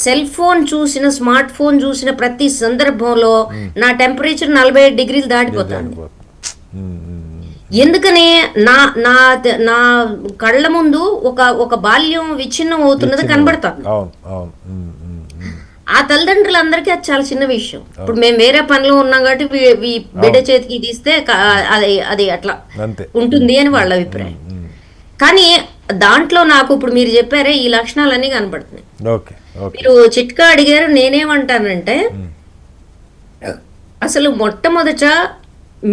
సెల్ ఫోన్ చూసిన, స్మార్ట్ ఫోన్ చూసిన ప్రతి సందర్భంలో నా టెంపరేచర్ 45 డిగ్రీలు దాటిపోతాను. ఎందుకని నా కళ్ళ ముందు ఒక బాల్యం విచ్ఛిన్నం అవుతున్నది కనబడతాను. ఆ తల్లిదండ్రులందరికీ అది చాలా చిన్న విషయం. ఇప్పుడు మేము వేరే పనిలో ఉన్నాం కాబట్టి బిడ్డ చేతికి తీస్తే అది అట్లా ఉంటుంది అని వాళ్ళ అభిప్రాయం. కానీ దాంట్లో నాకు ఇప్పుడు మీరు చెప్పారే ఈ లక్షణాలన్నీ కనబడుతున్నాయి. మీరు చిట్కా అడిగారు, నేనేమంటానంటే అసలు మొట్టమొదట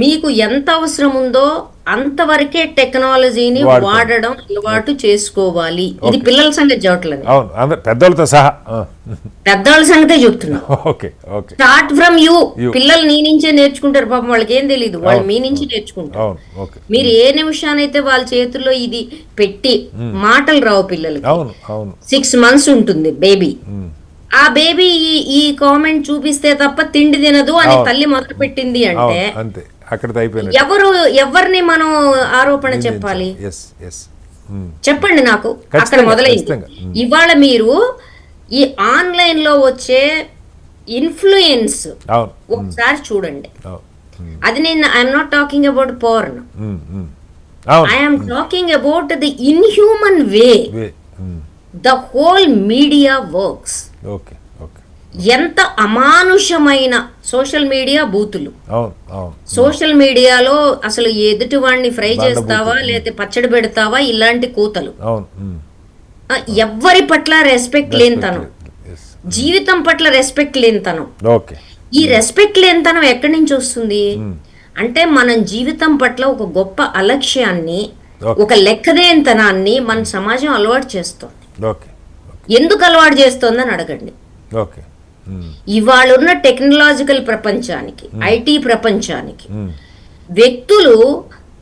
మీకు ఎంత అవసరం ఉందో అంతవరకే టెక్నాలజీని వాడడం అలవాటు చేసుకోవాలి. ఇది పిల్లల సంగతి చెప్పట్లేదు, పెద్దవాళ్ళతో సహా పెద్దవాళ్ళ సంగతే చెప్తున్నా. Start from you. పిల్లలు నీ నుంచే నేర్చుకుంటారు. పాపం వాళ్ళకి ఏం తెలియదు, వాళ్ళు మీ నుంచి నేర్చుకుంటారు. మీరు ఏ నిమిషానైతే వాళ్ళ చేతుల్లో ఇది పెట్టి, మాటలు రావు పిల్లలకి. 6 months ఉంటుంది బేబీ. ఆ బేబీ ఈ కామెంట్ చూపిస్తే తప్ప తిండి తినదు అని తల్లి మొదలు పెట్టింది అంటే ఎవరిని మనం ఆరోపణ చెప్పాలి? చెప్పండి నాకు. అక్కడ మొదలైంది. ఇవాళ మీరు ఈ ఆన్లైన్ లో వచ్చే ఇన్ఫ్లుయెన్స్ ఒకసారి చూడండి. అది నేను I'm not talking about porn, I'm talking about the inhuman way the whole media works. ఎంత అమానుషమైన సోషల్ మీడియా బూతులు. సోషల్ మీడియాలో అసలు ఎదుటి వాడిని ఫ్రై చేస్తావా లేకపోతే పచ్చడి పెడతావా, ఇలాంటి కూతలు. ఎవ్వరి పట్ల రెస్పెక్ట్ లేనితనం, జీవితం పట్ల రెస్పెక్ట్ లేనితనం. ఈ రెస్పెక్ట్ లేనితనం ఎక్కడి నుంచి వస్తుంది అంటే, మనం జీవితం పట్ల ఒక గొప్ప అలక్ష్యాన్ని, ఒక లెక్కదేనితనాన్ని మన సమాజం అలవాటు చేస్తుంది. ఎందుకు అలవాటు చేస్తోందని అడగండి. ఇవాళ ఉన్న టెక్నాలజికల్ ప్రపంచానికి, ఐటీ ప్రపంచానికి వ్యక్తులు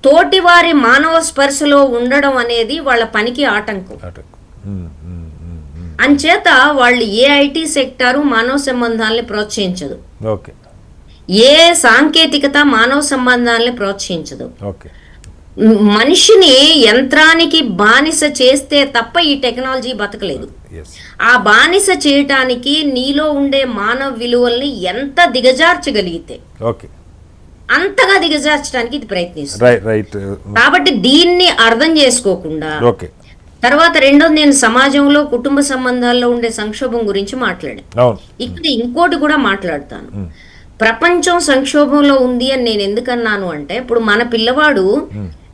తోటివారి మానవ స్పర్శలో ఉండడం అనేది వాళ్ళ పనికి ఆటంకం. అంచేత వాళ్ళు ఏ ఐటీ సెక్టారు మానవ సంబంధాలని ప్రోత్సహించదు, ఏ సాంకేతికత మానవ సంబంధాలని ప్రోత్సహించదు. మనిషిని యంత్రానికి బానిస చేస్తే తప్ప ఈ టెక్నాలజీ బతకలేదు. ఆ బానిస చేయటానికి నీలో ఉండే మానవ విలువల్ని ఎంత దిగజార్చగలిగితే అంతగా దిగజార్చడానికి ఇది ప్రయత్నిస్తుంది. కాబట్టి దీన్ని అర్థం చేసుకోకుండా, తర్వాత రెండోది, నేను సమాజంలో కుటుంబ సంబంధాల్లో ఉండే సంక్షోభం గురించి మాట్లాడాను. ఇక్కడ ఇంకోటి కూడా మాట్లాడతాను. ప్రపంచం సంక్షోభంలో ఉంది అని నేను ఎందుకన్నాను అంటే, ఇప్పుడు మన పిల్లవాడు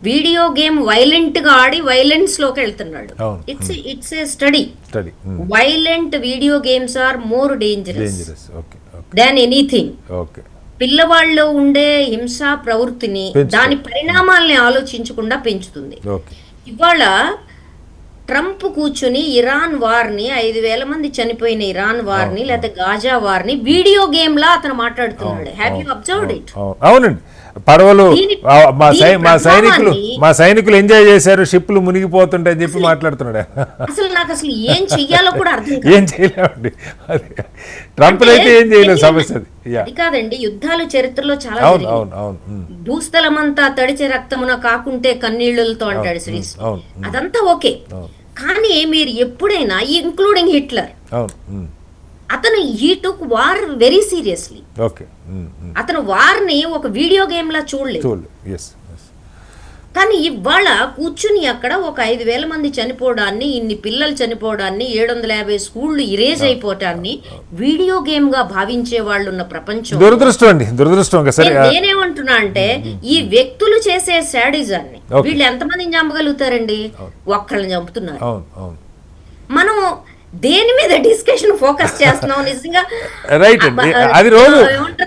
వీడియో గేమ్ వైలెంట్ గా ఆడి వైలెన్స్ లోకి వెళ్తున్నాడు. అవును. It's a study. Violent video games are more dangerous than anything. పిల్లవాళ్ళలో ఉండే హింసా ప్రవృత్తిని, దాని పరిణామాల్ని ఆలోచించకుండా పెంచుతుంది. ఇవాళ ట్రంప్ కూర్చుని ఇరాన్ వార్ని, 5,000 మంది చనిపోయిన ఇరాన్ వార్ని లేదా గాజా వార్ని వీడియో గేమ్ లా అతను మాట్లాడుతున్నాడు. Have you observed it? అవునండి. పడవలు మా సైనికులు ఎంజాయ్ చేశారు, షిప్లు మునిగిపోతుంటాయని చెప్పి మాట్లాడుతున్నాడు. అసలు ఏం చెయ్యాలో కూడా అర్థం ఏం చేయలేమండి. ట్రంప్ అయితే ఏం చేయలేదు, సమస్య అది కాదండి. యుద్ధాలు చరిత్రలో చాలా భూస్థలమంతా తడిచే రక్తమున కాకుంటే కన్నీళ్లతో అంటాడు శ్రీస్. అదంతా ఓకే, కానీ మీరు ఎప్పుడైనా ఇంక్లూడింగ్ హిట్లర్, అతను he took war very seriously. అతను వార్ని ఒక వీడియో గేమ్ లా చూడలేదు. కానీ ఇవాళ కూర్చుని అక్కడ ఒక 5,000 మంది చనిపోవడాన్ని, ఇన్ని పిల్లలు చనిపోవడాన్ని, 750 స్కూళ్లు ఇరేజ్ అయిపోవటాన్ని వీడియో గేమ్ గా భావించే వాళ్ళు ఉన్న ప్రపంచం. దురదృష్టం. నేనేమంటున్నా అంటే ఈ వ్యక్తులు చేసే శాడిజాన్ని వీళ్ళు ఎంతమందిని చంపగలుగుతారండి? ఒక్కళ్ళని చంపుతున్నారు. మనం దేని మీద డిస్కషన్ ఫోకస్ చేస్తున్నాం నిజంగా? రైట్, అది రోజు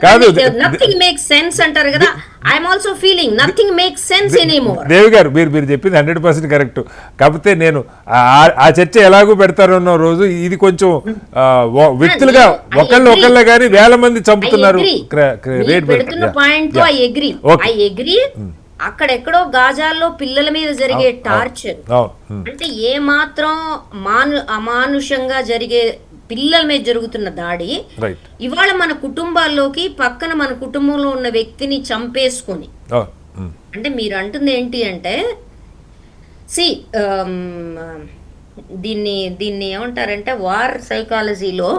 కాదు. నథింగ్ మేక్స్ సెన్స్ అంటారు కదా. I'm also feeling nothing makes sense anymore. Devi గారు, మీరు చెప్పింది 100% కరెక్ట్. కాకపోతే నేను ఆ చర్చ ఎలాగూ పెడతారన్న రోజు ఇది కొంచెం వ్యక్తులుగా ఒకళ్ళే కానీ 1,000 మంది చంపుతున్నారు. పెడుతున్న పాయింట్ ఐ అగ్రీ. అక్కడెక్కడో గాజాల్లో పిల్లల మీద జరిగే టార్చర్ అంటే ఏ మాత్రం అమానుషంగా జరిగే పిల్లల మీద జరుగుతున్న దాడి ఇవాళ మన కుటుంబాల్లోకి పక్కన మన కుటుంబంలో ఉన్న వ్యక్తిని చంపేసుకొని, అంటే మీరు అంటుంది ఏంటి అంటే దీన్ని ఏమంటారంటే వార్ సైకాలజీలో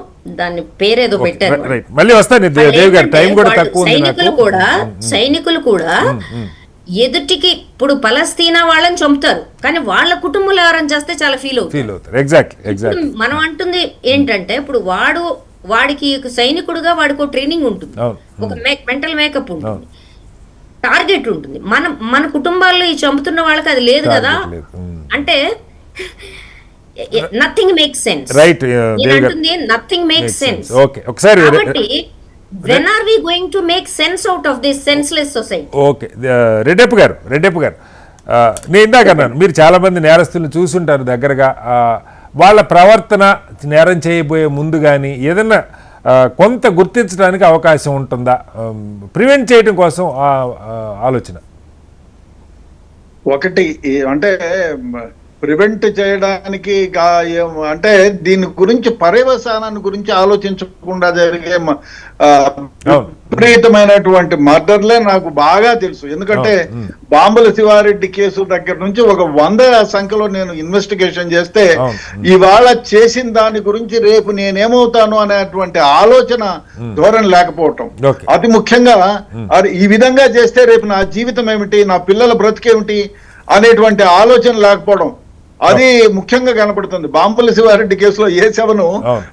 దాన్ని పేరేదో పెట్టారు. సైనికులు కూడా ఎదుటికి ఇప్పుడు పలస్తీనా వాళ్ళని చంపుతారు, కానీ వాళ్ళ కుటుంబంలో ఎవరైనా చేస్తే చాలా ఫీల్ అవుతారు. మనం అంటుంది ఏంటంటే ఇప్పుడు వాడికి సైనికుడుగా వాడికి ఒక ట్రైనింగ్ ఉంటుంది, ఒక మెంటల్ మేకప్ ఉంటుంది, టార్గెట్ ఉంటుంది. మన కుటుంబాల్లో ఈ చంపుతున్న వాళ్ళకి అది లేదు కదా. అంటే nothing makes sense. Nothing makes sense. కాబట్టి when are we going to make sense out of this senseless society? Okay, Reddappa గారు నేను ఇందాక అన్నాను, మీరు చాలా మంది నేరస్తులను చూసుంటారు దగ్గరగా. వాళ్ళ ప్రవర్తన నేరం చేయబోయే ముందు కానీ ఏదన్నా కొంత గుర్తించడానికి అవకాశం ఉంటుందా? ప్రివెంట్ చేయడం కోసం ఆలోచన ఒకటి అంటే ప్రివెంట్ చేయడానికి అంటే దీని గురించి పర్యవసానాన్ని గురించి ఆలోచించకుండా జరిగే విపరీతమైనటువంటి మర్డర్లే నాకు బాగా తెలుసు. ఎందుకంటే బాంబుల శివారెడ్డి కేసు దగ్గర నుంచి ఒక 100 సంఖ్యలో నేను ఇన్వెస్టిగేషన్ చేస్తే ఇవాళ చేసిన దాని గురించి రేపు నేనేమవుతాను అనేటువంటి ఆలోచన ధోరణి లేకపోవటం, అతి ముఖ్యంగా ఈ విధంగా చేస్తే రేపు నా జీవితం ఏమిటి, నా పిల్లల బ్రతికేమిటి అనేటువంటి ఆలోచన లేకపోవడం, అది ముఖ్యంగా కనపడుతుంది. బాంబుల శివారెడ్డి కేసులో A7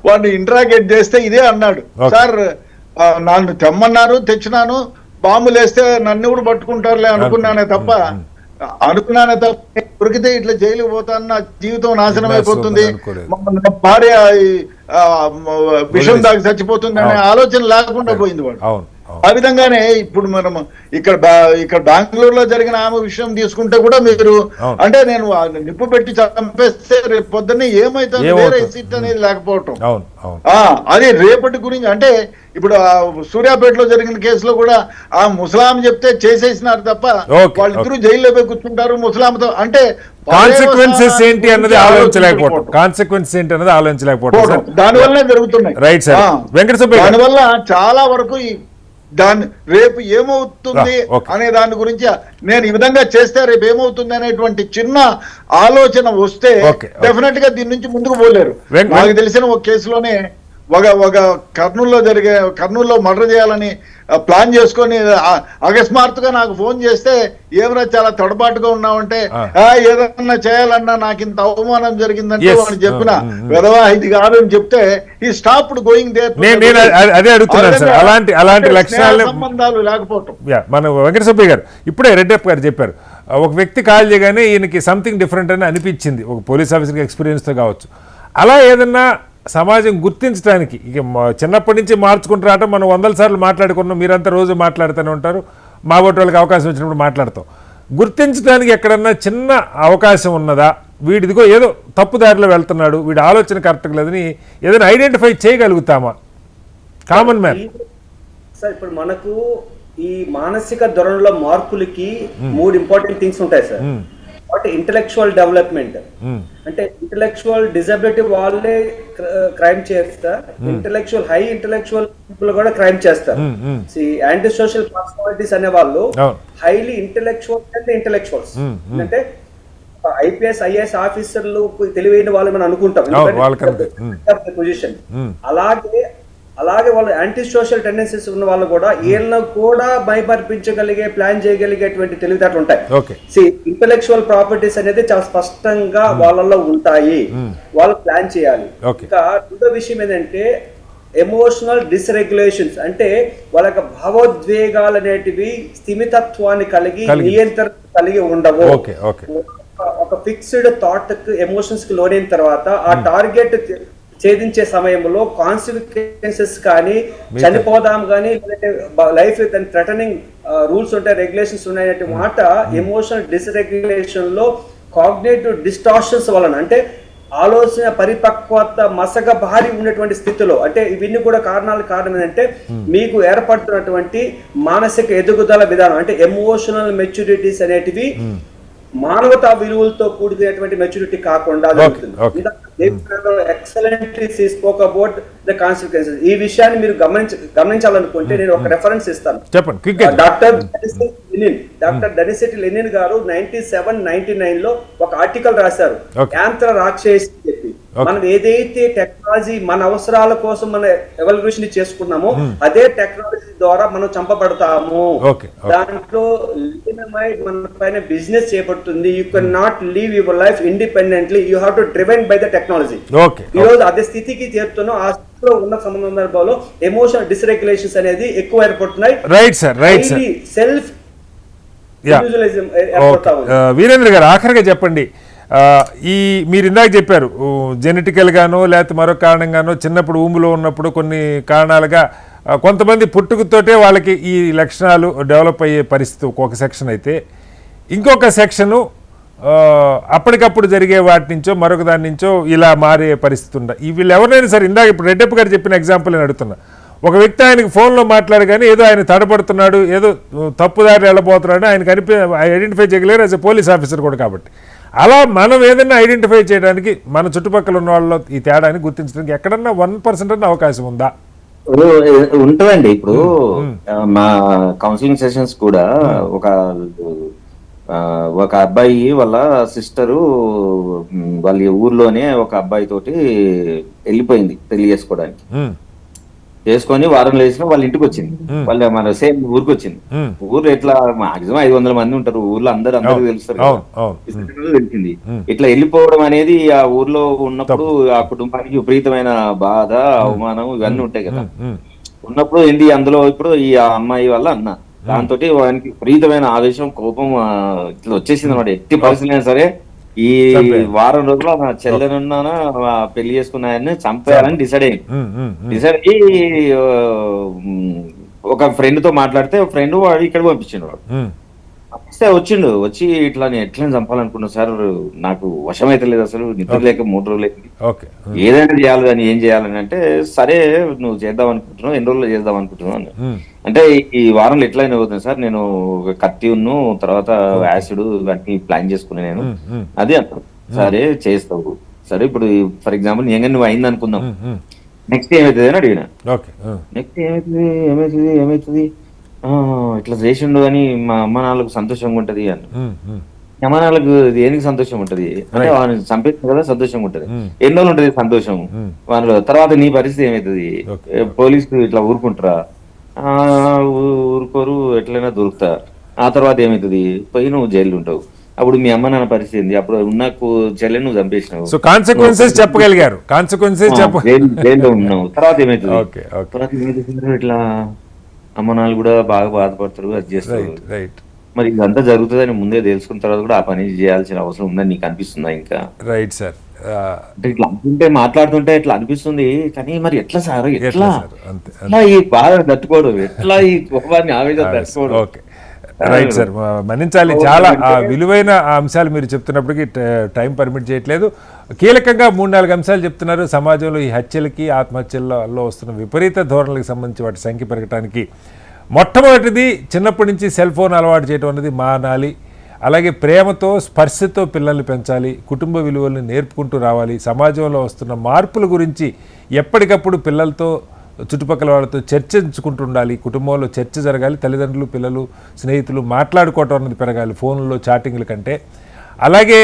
వాడిని ఇంటరాగేట్ చేస్తే ఇదే అన్నాడు, సార్ నన్ను తెమ్మన్నారు, తెచ్చినాను, బాంబులు వేస్తే నన్ను కూడా పట్టుకుంటారులే అనుకున్నానే తప్ప దొరికితే ఇట్లా జైలుకు పోతాను, నా జీవితం నాశనం అయిపోతుంది, భార్య విషం దాకా చచ్చిపోతుంది అనే ఆలోచన లేకుండా పోయింది వాడు. ఆ విధంగానే ఇప్పుడు మనం ఇక్కడ బెంగళూరులో జరిగిన ఆమె విషయం తీసుకుంటే కూడా మీరు అంటే నేను నిప్పు పెట్టి చంపేస్తే రేపు పొద్దున్నే ఏమైతుంది వేరే సీట్ అనేది లేకపోవటం, అది రేపటి గురించి. అంటే ఇప్పుడు సూర్యాపేటలో జరిగిన కేసులో కూడా ఆ ముసలాం చెప్తే చేసేసినారు తప్ప వాళ్ళిద్దరూ జైల్లో పోయి కూర్చుంటారు ముసలాంతో. అంటే కాన్సిక్వెన్సెస్ ఏంటి అన్నది ఆలోచించలేకపోవడం, దానివల్లనే జరుగుతున్నాయి. దానివల్ల చాలా వరకు దాన్ని రేపు ఏమవుతుంది అనే దాని గురించి నేను ఈ విధంగా చేస్తే రేపు ఏమవుతుంది అనేటువంటి చిన్న ఆలోచన వస్తే డెఫినెట్ గా దీని నుంచి ముందుకు పోలేరు. నాకు తెలిసిన ఒక కేసులోనే ఒక కర్నూలులో మర్డర్ చేయాలని ప్లాన్ చేసుకొని అకస్మాత్తుగా నాకు ఫోన్ చేస్తే ఏమైనా చాలా తడబాటుగా ఉన్నావంటే ఏదన్నా చేయాలన్నా నాకు ఇంత అవమానం జరిగిందంటే వాడు చెప్పిన వెధవా ఇది కాదు అని చెప్తే ఈ స్టాప్డ్ గోయింగ్ దేర్. అలాంటి లక్షణాలు సంబంధాలు లేకపోవటం. మన వెంకట సుబ్బయ్య గారు ఇప్పుడే రెడ్డప్ప గారు చెప్పారు, ఒక వ్యక్తి కాల్ చేయగానే ఈయనకి సంథింగ్ డిఫరెంట్ అని అనిపించింది, ఒక పోలీస్ ఆఫీసర్కి ఎక్స్పీరియన్స్తో కావచ్చు. అలా ఏదన్నా సమాజం గుర్తించడానికి ఇక చిన్నప్పటి నుంచి మార్చుకుంటూ రావటం మనం 100 సార్లు మాట్లాడుకున్నాం, మీరంతా రోజు మాట్లాడుతూనే ఉంటారు, మా ఓటు వాళ్ళకి అవకాశం వచ్చినప్పుడు మాట్లాడతాం. గుర్తించడానికి ఎక్కడన్నా చిన్న అవకాశం ఉన్నదా, వీడిదిగో ఏదో తప్పుదారిలో వెళ్తున్నాడు, వీడి ఆలోచన కరెక్ట్గా లేదని ఏదైనా ఐడెంటిఫై చేయగలుగుతామా కామన్ మ్యాన్? సార్ ఇప్పుడు మనకు ఈ మానసిక ధోరణిలో మార్పులకి 3 ఇంపార్టెంట్ థింగ్స్ ఉంటాయి సార్. ఒకటి ఇంటలెక్చువల్ డెవలప్మెంట్, అంటే ఇంటలెక్చువల్ డిజబిలిటీ వాళ్ళే క్రైమ్ చేస్తారు, ఇంటలెక్చువల్ హై ఇంటలెక్చువల్ పీపుల్ కూడా క్రైమ్ చేస్తారు. యాంటీ సోషల్ పర్సనాలిటీస్ అనే వాళ్ళు హైలీ ఇంటలెక్చువల్ అంటే ఇంటలెక్చువల్స్, అంటే ఐపీఎస్ ఐఏఎస్ ఆఫీసర్లు తెలివైన వాళ్ళు మనం అనుకుంటాం పొజిషన్. అలాగే వాళ్ళు యాంటీ సోషల్ టెండెన్సీస్ ఉన్న వాళ్ళు కూడా వీళ్ళను కూడా భయపర్పించగలిగే ప్లాన్ చేయగలిగేటువంటి తెలివితేటలు ఉంటాయి. ఇంటలెక్చువల్ ప్రాపర్టీస్ అనేది చాలా స్పష్టంగా వాళ్ళలో ఉంటాయి, వాళ్ళు ప్లాన్ చేయాలి. ఇంకా రెండో విషయం ఏంటంటే ఎమోషనల్ డిస్రెగ్యులేషన్స్, అంటే వాళ్ళ యొక్క భావోద్వేగాలు అనేటివి స్థిమితత్వాన్ని కలిగి నియంత్రణ కలిగి ఉండవు. ఒక ఫిక్స్డ్ థాట్ ఎమోషన్స్ కి లోనైన తర్వాత ఆ టార్గెట్ ఛేదించే సమయంలో కాన్సిక్వెన్సెస్ కానీ, చనిపోదాం కానీ, లైఫ్ థ్రెటనింగ్ రూల్స్ ఉంటాయి, రెగ్యులేషన్స్ ఉన్నాయనే మాట ఎమోషనల్ డిస్రెగ్యులేషన్ లో కాగ్నిటివ్ డిస్టార్షన్స్ వలన, అంటే ఆలోచన పరిపక్వత మసక భారీ ఉన్నటువంటి స్థితిలో, అంటే ఇవన్నీ కూడా కారణం ఏంటంటే మీకు ఏర్పడుతున్నటువంటి మానసిక ఎదుగుదల విధానం, అంటే ఎమోషనల్ మెచ్యూరిటీస్ అనేటివి మానవతా విలువలతో కూడినటువంటి మెచ్యూరిటీ కాకుండా excellently spoke about the consequences. ఈ విషయాన్ని మీరు గమనించాలనుకుంటే నేను ఒక రెఫరెన్స్ ఇస్తాను. డాక్టర్ డనిసెట్టి లెనిన్ గారు 97-99 లో ఒక ఆర్టికల్ రాశారు, యాంత్ర రాక్షసి చెప్పి. మనం ఏదైతే టెక్నాలజీ మన అవసరాల కోసం మన ఎవల్యూషన్ చేసుకున్నామో అదే టెక్నాలజీ ద్వారా మనం చంపబడతాము. దాంట్లో మన పైన బిజినెస్ చేపడుతుంది. You can not leave your life independently, you have to driven by the technology. ఈ రోజు అదే స్థితికి చేరుతున్నాం. ఆ స్థితిలో ఉన్న సందర్భంలో ఎమోషనల్ డిస్రెగ్యులేషన్స్ అనేది ఎక్కువ ఏర్పడుతున్నాయి. సెల్ఫ్ వీరేంద్ర గారు ఆఖరిగా చెప్పండి, ఈ మీరు ఇందాక చెప్పారు జెనెటికల్గానో లేకపోతే మరొక కారణంగానో చిన్నప్పుడు ఊములో ఉన్నప్పుడు కొన్ని కారణాలుగా కొంతమంది పుట్టుకతోటే వాళ్ళకి ఈ లక్షణాలు డెవలప్ అయ్యే పరిస్థితి ఒక సెక్షన్ అయితే, ఇంకొక సెక్షను అప్పటికప్పుడు జరిగే వాటి నుంచో మరొక దాని నుంచో ఇలా మారే పరిస్థితి ఉండ. వీళ్ళు ఎవరైనా సరే, ఇందాక ఇప్పుడు రెడ్డప్ప గారు చెప్పిన ఎగ్జాంపుల్ నేను అడుగుతున్నా, ఒక వ్యక్తి ఆయనకి ఫోన్లో మాట్లాడగానే ఏదో ఆయన తడబడుతున్నాడు, ఏదో తప్పుదారి వెళ్ళబోతున్నాడు, ఆయనకు ఐడెంటిఫై చేయగలిగారు యాజ్ ఎ పోలీస్ ఆఫీసర్ కూడా. కాబట్టి అలా మనం ఏదైనా ఐడెంటిఫై చేయడానికి మన చుట్టుపక్కల ఉన్న వాళ్ళలో ఈ తేడాన్ని గుర్తించడానికి ఎక్కడన్నా 1% అన్న అవకాశం ఉందా? ఉంటుందండి. ఇప్పుడు మా కౌన్సిలింగ్ సెషన్స్ కూడా ఒక అబ్బాయి వాళ్ళ సిస్టరు వాళ్ళ ఊర్లోనే ఒక అబ్బాయి తోటి వెళ్ళిపోయింది పెళ్లి చేసుకొని వారం లేచిన వాళ్ళ ఇంటికి వచ్చింది, వాళ్ళ మన సేమ్ ఊరికి వచ్చింది. ఊర్లో ఎట్లా మాక్సిమం 500 మంది ఉంటారు ఊర్లో, అందరూ తెలుస్తారు, తెలిసింది. ఇట్లా వెళ్ళిపోవడం అనేది ఆ ఊర్లో ఉన్నప్పుడు ఆ కుటుంబానికి విపరీతమైన బాధ, అవమానం ఇవన్నీ ఉంటాయి కదా. ఉన్నప్పుడు ఏంటి అందులో ఇప్పుడు ఈ అమ్మాయి వల్ల అన్న దాంతో వానికి విపరీతమైన ఆవేశం, కోపం ఇట్లా వచ్చేసింది అన్నమాట. ఎట్టి పరిస్థితి అయినా సరే ఈ వారం రోజుల్లో నా చెల్లెనున్నానా పెళ్లి చేసుకున్నాయని చంపేయాలని డిసైడ్ అయ్యి ఒక ఫ్రెండ్ తో మాట్లాడితే ఫ్రెండ్ వాడు ఇక్కడ పంపించిండు. వాడు వచ్చిండు, వచ్చి ఇట్లా నేను ఎట్లా చంపాలనుకున్నా సార్, నాకు వశమైతే లేదు, అసలు నిద్ర లేక 3 రోజులు ఏదైనా చేయాలి కానీ ఏం చేయాలని అంటే, సరే నువ్వు చేద్దాం అనుకుంటున్నావు, ఎన్ని రోజుల్లో చేద్దాం అనుకుంటున్నావు అంటే, ఈ వారంలో ఎట్లయినా అవుతుంది సార్, నేను కత్తి ఉన్ను తర్వాత యాసిడ్ ఇవన్నీ ప్లాన్ చేసుకున్నా నేను, అది అంటారు. సరే చేస్తావు, సరే ఇప్పుడు ఫర్ ఎగ్జాంపుల్ నువ్వు అయింది అనుకుందాం, నెక్స్ట్ ఏమవుతుంది అని అడిగిన. నెక్స్ట్ ఏమవుతుంది ఇట్లా చేసిండు అని మా అమ్మ నాన్నలకు సంతోషంగా ఉంటది అని. అమ్మ నాన్నలకు దేనికి సంతోషం ఉంటది అంటే, వాళ్ళని చంపేస్తుంది కదా సంతోషంగా ఉంటది. ఎన్ని రోజులు ఉంటది సంతోషం వాళ్ళ, తర్వాత నీ పరిస్థితి ఏమవుతుంది, పోలీసులు ఇట్లా ఊరుకుంటారా, ఊరుకోరు, ఎట్లయినా దొరుకుతా. ఆ తర్వాత ఏమవుతుంది, పోయి నువ్వు జైలు ఉంటావు. అప్పుడు మీ అమ్మ నాన్న పరిస్థితి ఏంది, అప్పుడు ఉన్న చెల్లెని నువ్వు చంపేసినావు, చెప్పగలిగారు, జైల్లో ఉన్నావు. తర్వాత ఏమవుతుంది, ఇట్లా అమ్మ నాన్న కూడా బాగా బాధపడతారు, అది చేస్తారు. మరి ఇదంతా జరుగుతుందని ముందే తెలుసుకున్న తర్వాత కూడా ఆ పని చేయాల్సిన అవసరం ఉందని నీకు అనిపిస్తుందా ఇంకా? Right sir. అంటే ఇట్లా అనుకుంటే మాట్లాడుతుంటే ఇట్లా అనిపిస్తుంది, కానీ మరి ఎట్లా సార్, ఎట్లా అంతే. ఎట్లా ఈ బాధ తట్టుకోవడం, ఎట్లా ఈ కోపాన్ని ఆవేదన తట్టుకోవడం? Okay, right sir. మన్నించాలి, చాలా విలువైన అంశాలు మీరు చెప్తున్నప్పటికీ టైం పర్మిట్ చేయట్లేదు. కీలకంగా 3-4 అంశాలు చెప్తున్నారు. సమాజంలో ఈ హత్యలకి ఆత్మహత్యల్లో వస్తున్న విపరీత ధోరణులకు సంబంధించి వాటి సంఖ్య పెరగడానికి మొట్టమొదటిది చిన్నప్పటి నుంచి సెల్ ఫోన్ అలవాటు చేయడం అనేది మానాలి. అలాగే ప్రేమతో స్పర్శతో పిల్లల్ని పెంచాలి, కుటుంబ విలువల్ని నేర్పుకుంటూ రావాలి. సమాజంలో వస్తున్న మార్పుల గురించి ఎప్పటికప్పుడు పిల్లలతో చుట్టుపక్కల వాళ్ళతో చర్చించుకుంటూ ఉండాలి. కుటుంబంలో చర్చ జరగాలి. తల్లిదండ్రులు, పిల్లలు, స్నేహితులు మాట్లాడుకోవటం అనేది పెరగాలి ఫోన్లో చాటింగ్ల కంటే. అలాగే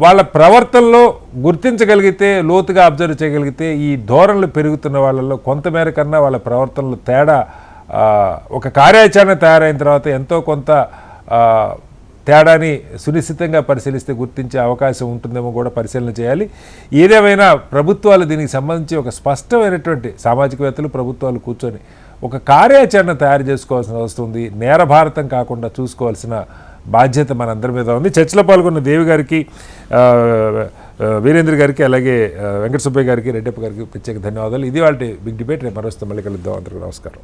వాళ్ళ ప్రవర్తనలో గుర్తించగలిగితే, లోతుగా అబ్జర్వ్ చేయగలిగితే ఈ ధోరణులు పెరుగుతున్న వాళ్ళల్లో కొంతమేర కన్నా వాళ్ళ ప్రవర్తనలో తేడా, ఒక కార్యాచరణ తయారైన తర్వాత ఎంతో కొంత తేడాని సునిశ్చితంగా పరిశీలిస్తే గుర్తించే అవకాశం ఉంటుందేమో కూడా పరిశీలన చేయాలి. ఏదేమైనా ప్రభుత్వాలు దీనికి సంబంధించి ఒక స్పష్టమైనటువంటి, సామాజికవేత్తలు, ప్రభుత్వాలు కూర్చొని ఒక కార్యాచరణ తయారు చేసుకోవాల్సిన అవసరం ఉంది. నేరభారతం కాకుండా చూసుకోవాల్సిన బాధ్యత మనందరి మీద ఉంది. చర్చలో పాల్గొన్న దేవి గారికి, వీరేంద్ర గారికి, అలాగే వెంకట సుబ్బయ్య గారికి, రెడ్డప్ప గారికి ప్రత్యేక ధన్యవాదాలు. ఇది వాళ్ళ బిగ్ డిబేట్. రేపు మరోస్తే మళ్ళీ కలుద్దాం. అందరికీ నమస్కారం.